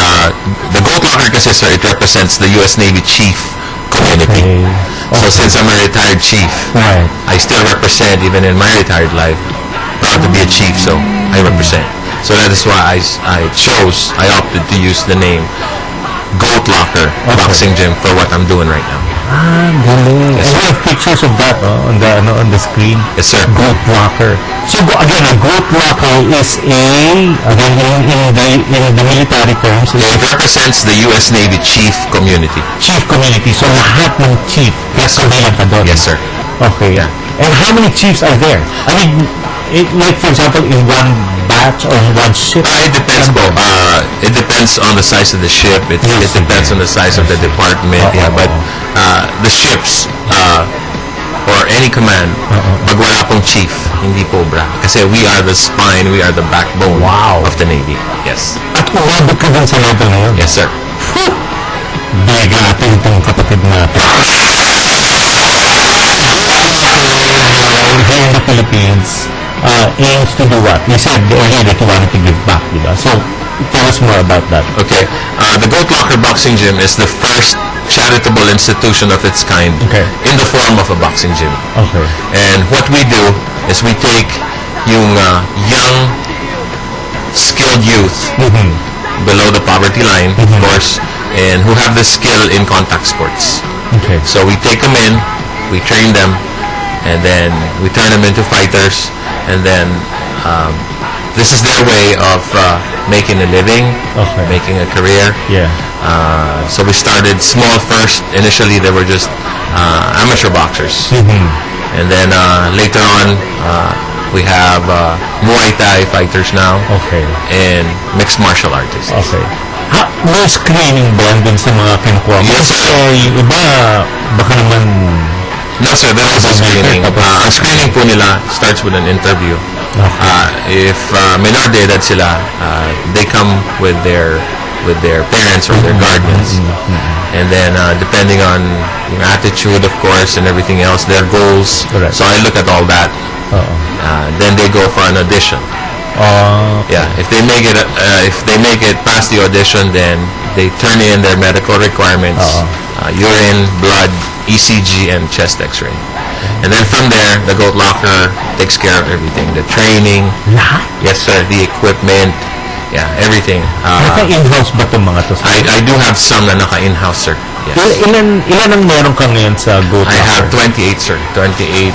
The goat locker kasi, sir, it represents the U.S. Navy chief community. So since I'm a retired chief, I still represent, even in my retired life, proud to be a chief, so I represent. So that is why I opted to use the name Goat Locker Boxing Gym for what I'm doing right now. Galing. Yes, and we have pictures of that on the screen. Yes, sir. Goat Locker. So again, a Goat Locker is in the military terms. It represents the U.S. Navy chief community. Chief community. So lahat ng chief. Yes, sir. Yes, sir. Okay. Yeah. And how many chiefs are there? I mean, like for example, in one batch or in one ship? It depends, it depends on the size of the ship. It depends on the size of the department. But the ships or any command, pag wala pong chief, hindi po bra. Kasi we are the spine, we are the backbone of the Navy. Yes. At umabot ka dun sa level na yun? Yes, sir. Biga natin itong kapatid natin. Here in the Philippines, aims to do what? You said earlier that you wanted to give back, diba? So, tell us more about that. Okay. The Goat Locker Boxing Gym is the first charitable institution of its kind in the form of a boxing gym. Okay. And what we do is we take yung young, skilled youth below the poverty line, of course, and who have the skill in contact sports. Okay. So we take them in, we train them, and then we turn them into fighters, and then this is their way of making a living, making a career. Yeah. So we started small first. Initially, they were just amateur boxers, and then later on, we have Muay Thai fighters now, and mixed martial artists. Okay. May screening ba din sa mga kinukuha? Yes, sir. Yung iba, baka naman... No, sir, there is a screening. Ang screening po nila starts with an interview. If menor de edad sila, they come with their parents or their guardians. And then, depending on yung attitude, of course, and everything else, their goals. Correct. So I look at all that. Then they go for an audition. Yeah, if they make it past the audition, then they turn in their medical requirements, urine, blood, ECG, and chest X-ray. And then from there, the goat locker takes care of everything. The training. Lahat? Yes, sir. The equipment. Yeah, everything. Naka-in-house ba itong mga to? I do have some na naka-in-house, sir. Yes. Ilan ang meron ka ngayon sa goat locker? I have 28, sir. 28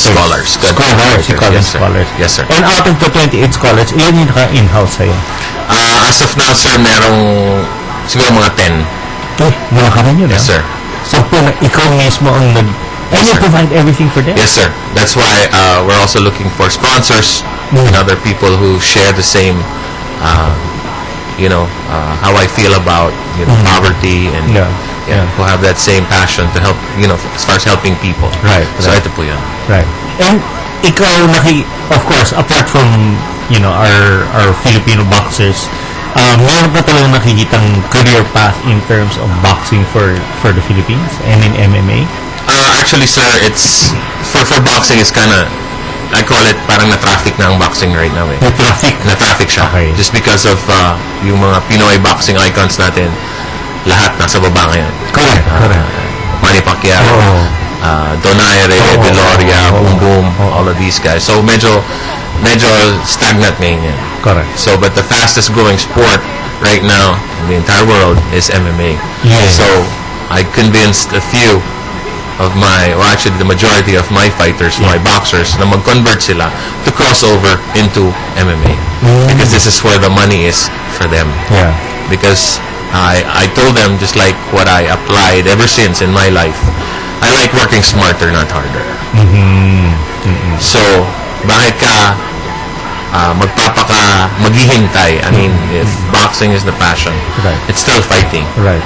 scholars. Yes, sir. Scholars. Yes, sir. And out of the 28 scholars, ilan yung naka-in-house sa'yo? As of now, sir, merong siguro mga 10. Mga ka rin yun, Yes, sir. So, ikaw mismo ang and you provide everything for them? Yes, sir. That's why we're also looking for sponsors and other people who share the same, how I feel about poverty and who have that same passion to help, as far as helping people. Right. So, ito po yun. Right. And ikaw, of course, apart from, our Filipino boxers, meron ka talagang nakikitang career path in terms of boxing for the Philippines and in MMA? Actually, sir, it's for boxing, it's kind of, I call it parang na-traffic na ang boxing right now. Na-traffic siya. Okay. Just because of yung mga Pinoy boxing icons natin, lahat nasa baba ngayon. Correct. Manny Pacquiao, Donaire, Viloria, Boom Boom, all of these guys. So medyo stagnant ngayon yan. Correct. So, but the fastest growing sport right now in the entire world is MMA. Yes. So, I convinced a few of actually the majority of my fighters, my boxers, na mag-convert sila to cross over into MMA. Because this is where the money is for them. Yeah. Because I told them, just like what I applied ever since in my life, I like working smarter, not harder. So, bakit ka maghihintay? I mean, if boxing is the passion, it's still fighting. Right.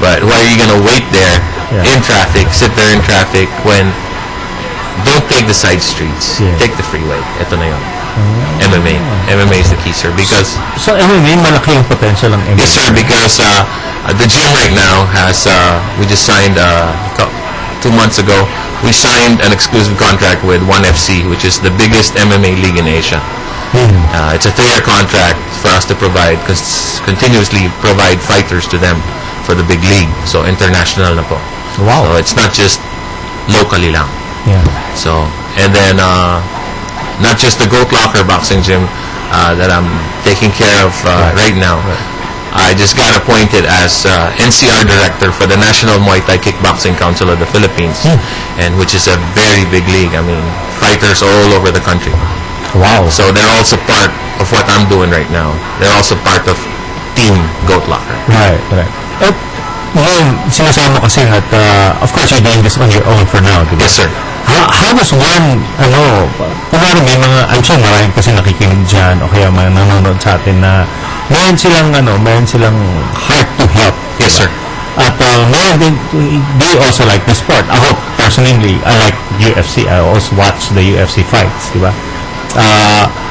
But why are you gonna wait there in traffic, sit there in traffic when don't take the side streets, take the freeway. Ito na yun. MMA is the key, sir, because so MMA, malaki yung potential ng MMA. Yes, sir, because the gym right now has we just signed 2 months ago, we signed an exclusive contract with 1FC, which is the biggest MMA league in Asia. It's a 3-year contract for us to continuously provide fighters to them for the big league. So, international na po. Wow. So, it's not just locally lang. Yeah. So, and then, not just the Goat Locker boxing gym that I'm taking care of right now. I just got appointed as NCR director for the National Muay Thai Kickboxing Council of the Philippines, and which is a very big league. I mean, fighters all over the country. Wow. So they're also part of what I'm doing right now. They're also part of Team Goat Locker. Right. At ngayon, sinasama kasi that, of course, you're doing this on your own for now, diba? Yes, sir. How does one, kumari may mga, I'm sure maraming kasi nakikinig dyan o kaya mga nanonood sa atin na meron silang heart to help. Yes, sir. At meron din, do you also like the sport? Ako, personally, I like UFC. I also watch the UFC fights, diba?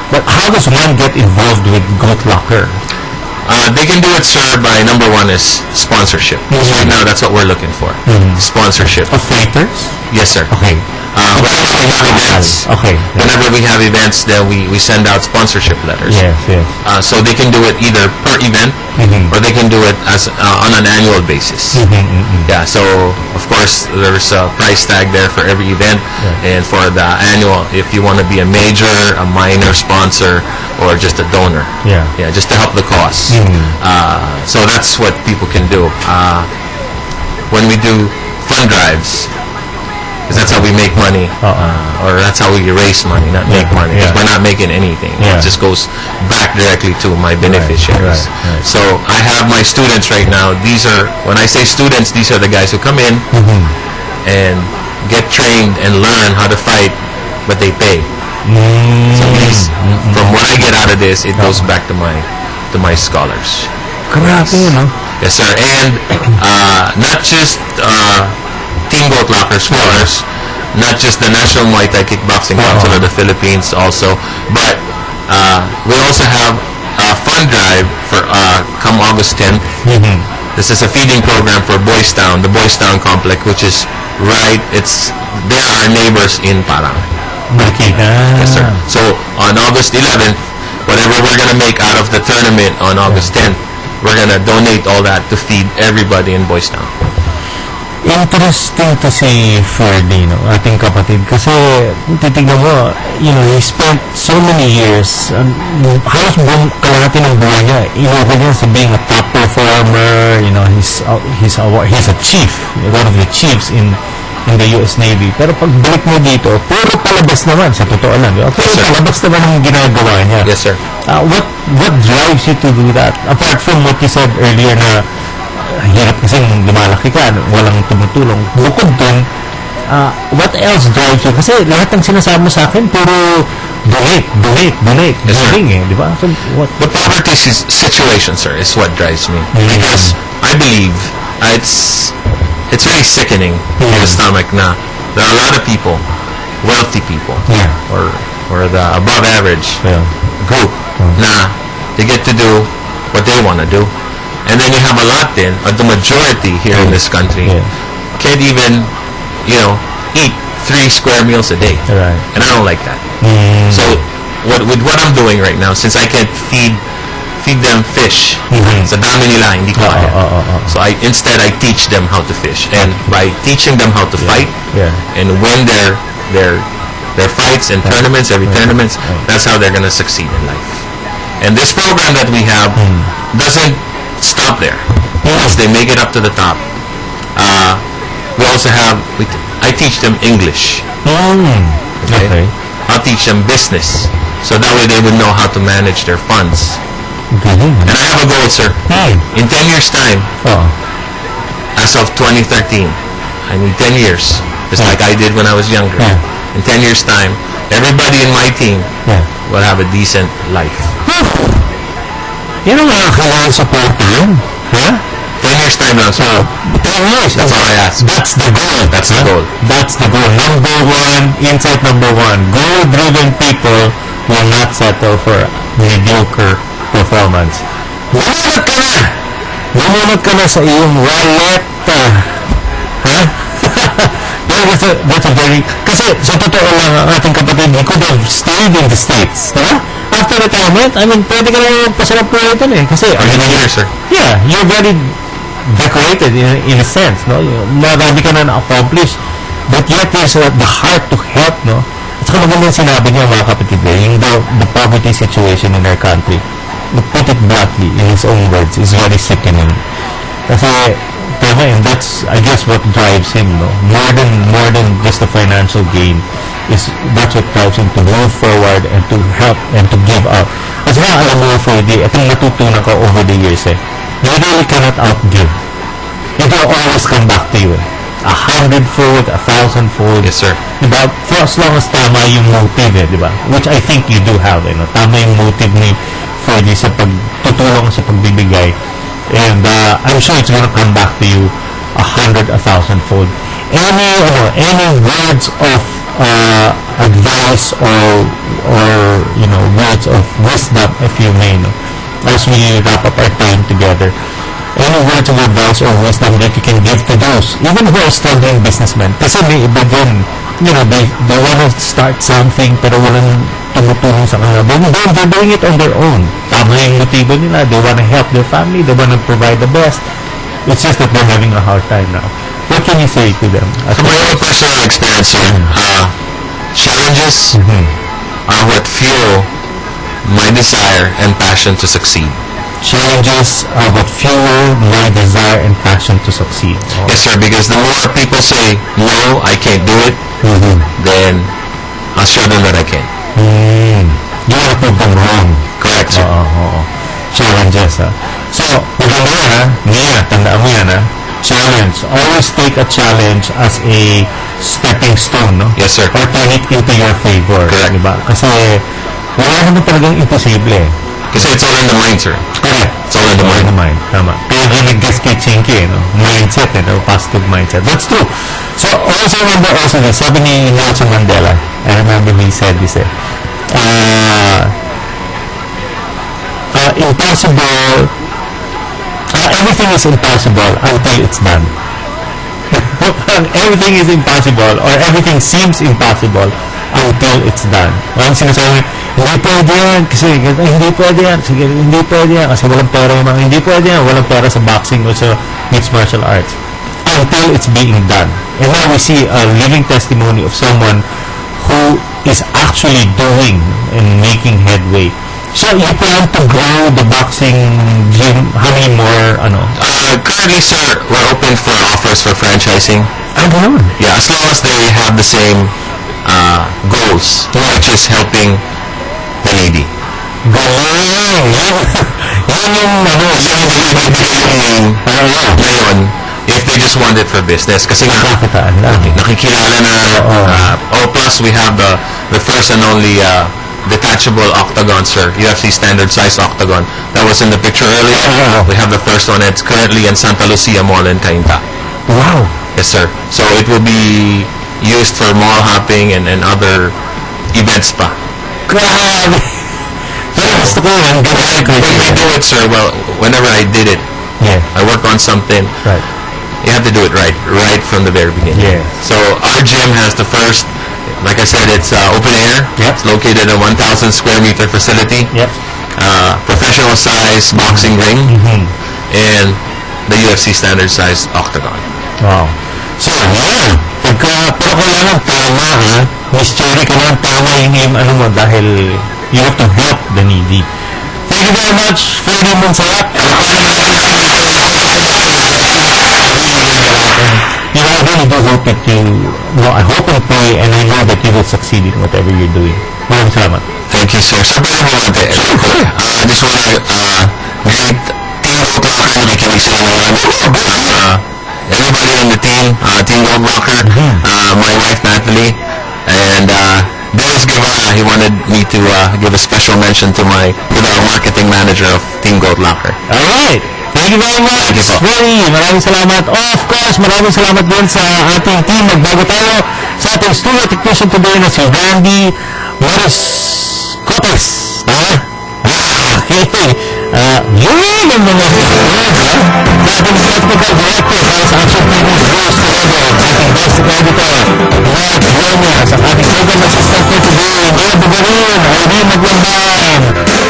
But how does one get involved with Goat Locker? They can do it, sir, by number one is sponsorship. Right now, that's what we're looking for. Sponsorship. Of fighters? Yes, sir. Okay. Whenever we have events, then we send out sponsorship letters. Yes. So they can do it either per event or they can do it as on an annual basis. Yeah. So of course there's a price tag there for every event, and for the annual, if you want to be a major, a minor sponsor, or just a donor. Yeah. Just to help the cause. So that's what people can do. When we do fund drives, because that's how we make money, or that's how we raise money, not make money. Because we're not making anything. It just goes back directly to my beneficiaries. Right. So I have my students right now. When I say students, these are the guys who come in and get trained and learn how to fight, but they pay. So from what I get out of this, it goes back to my scholars. Grabe, no? Yes, sir. And not just Team Goat Locker scholars, not just the National Muay Thai Kickboxing Council of the Philippines also, but we also have a fund drive for come August 10th. This is a feeding program for Boys Town, the Boys Town complex, which is they're our neighbors in Parang. Makita. Yes, sir. So on August 11th, whatever we're gonna make out of the tournament on August 10th, we're gonna donate all that to feed everybody in Boys Town. Interesting to see Ferdy, no, ating kapatid, kasi titignan mo, he spent so many years, halos buong kalahati ng buhay niya, inobra niya sa being a top performer, he's a chief, one of the chiefs in the US Navy. Pero pag balik mo dito, puro palabas naman, sa totoo lang, di ba? Puro palabas naman ang ginagawa niya. Yes, sir. What drives you to do that? Apart from what you said earlier na hirap kasi lumalaki ka, walang tumutulong. Bukod dun, what else drives you? Kasi lahat ng sinasabi mo sa akin, puro donate, yes, di ba? So, the poverty situation, sir, is what drives me. Because I believe it's really sickening to the stomach na there are a lot of people, wealthy people, or the above average group, na they get to do what they want to do. And then you have a lot then, the majority here in this country can't even, eat 3 square meals a day. Right. And I don't like that. So with what I'm doing right now, since I can't feed them fish, sa dami nila, hindi ko kaya. So instead I teach them how to fish. And by teaching them how to fight and win their fights and tournaments, tournaments, that's how they're gonna succeed in life. And this program that we have doesn't stop there. Once they make it up to the top, we also have, I teach them English. Okay? I'll teach them business. So that way they would know how to manage their funds. And I have a goal, sir. In 10 years' time, as of 2013, I need 10 years, just like I did when I was younger. In 10 years' time, everybody in my team will have a decent life. Yan ang mga kailangan sa part-time. 10 years time lang, sir. 10 years. That's all I ask. That's the goal. That's the goal. That's the goal. Insight number one. Goal-driven people will not settle for mediocre performance. Lumunod ka na! Lumunod ka na sa iyong wallet. That's a very... Kasi sa totoo lang ang ating kapatid, he could have stayed in the States. After retirement, pwede ka lang magpasarap po ito kasi... Are you here, sir? Yeah, you're very decorated in a sense, no? Marami ka na na-accomplish. But yet, there's the heart to help, no? At saka magandang sinabi niya, mga kapatid, yung the poverty situation in our country, to put it bluntly, in his own words, is very sickening. Kasi, tama yun, that's, I guess, what drives him, no? More than just the financial gain, that's what drives him to move forward and to help and to give up. Kasi nga, alam mo, Freddie, itong natutunan ko over the years, you really cannot outgive. It will always come back to you. 100-fold, 1,000-fold. Yes, sir. Diba? For as long as tama yung motive, diba? Which I think you do have, Tama yung motive ni Freddie sa pagtutulong sa pagbibigay. And I'm sure it's gonna come back to you 100, 1,000-fold. Any words of advice or words of wisdom, if you may, as we wrap up our time together, any words of advice or wisdom that you can give to those, even who are struggling businessmen? Kasi may iba din, they want to start something pero walang tumutulong sa kanila. They're doing it on their own. Tama yung motibo nila. They want to help their family. They want to provide the best. It's just that they're having a hard time now. What can you say to them? From my own personal experience, sir, challenges are what fuel my desire and passion to succeed. Challenges are what fuel my desire and passion to succeed. Yes, sir, because the more people say, no, I can't do it, then I'll show them that I can. You want to prove them wrong. Correct, sir. Challenges, So, maganda Nia, tandaan mo yan, challenge. Always take a challenge as a stepping stone, no? Yes, sir. Or turn it into your favor. Correct. Diba? Kasi wala naman talagang imposible. Kasi it's all in the mind, sir. Correct. It's all in the mind. Tama. Kaya nga nag-guess kay Chinky, mindset, positive mindset. That's true. So, also remember also this, sabi ni Nelson Mandela, I remember he said this, impossible, everything is impossible until it's done. Everything is impossible, or everything seems impossible until it's done. Ang sinasabi, hindi pwede yan, kasi hindi pwede yan, sige, hindi pwede yan, kasi walang pera yung mga, hindi pwede yan, walang pera sa boxing o sa mixed martial arts. Until it's being done. And now we see a living testimony of someone who is actually doing and making headway. So you plan to grow the boxing gym? How many more? Currently, sir, we're open for offers for franchising. Yeah, as long as they have the same goals, which is helping the needy. Ngayon, if they just want it for business, kasi nakikilala na. Plus we have the first and only detachable octagon, sir. UFC standard size octagon. That was in the picture earlier. We have the first one. It's currently in Santa Lucia Mall in Cainta. Wow. Yes, sir. So it will be used for mall hopping and other events pa. Grabe! Gusto ko yan. When we do it, sir, well, whenever I did it, I work on something. Right. You have to do it right from the very beginning. So our gym has the first, like I said, it's open air. It's located in a 1,000 square meter facility. Professional size boxing ring and the UFC standard size octagon. Wow. So, pero kailangan tama, ha? Miss Cherry, kailangan tama yung ano mo dahil you have to help the needy. Thank you very much, Freddy Monserrat. I really do hope that I hope and pray, and I know that you will succeed in whatever you're doing. Maraming salamat. Thank you, sir. Sabi mo natin, I just want to greet Team Gold Rocker, nakikinig sila ngayon. Everybody on the team, Team Gold Rocker, my wife Natalie, and Dennis Guevara, he wanted me to give a special mention to our marketing manager of Team Gold Locker. Alright! Thank you very much! Maraming salamat. Of course, maraming salamat din sa ating team. Magbago tayo sa ating studio technician today na si Randy Morris Cotes. Yun ang mga sa ating technical director sa action meetings Rose Toledo, sa ating best editor Rod Buena, sa ating second assistant for today Ned Bugarin, Irene Maglamban,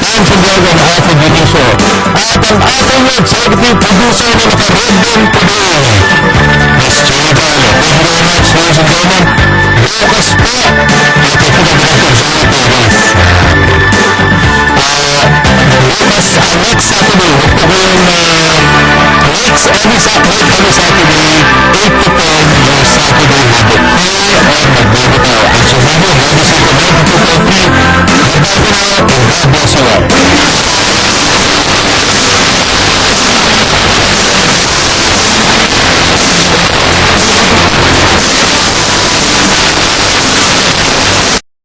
Tom Santiago na Alpha Vinicio, at ang ating executive producer na naka-red din today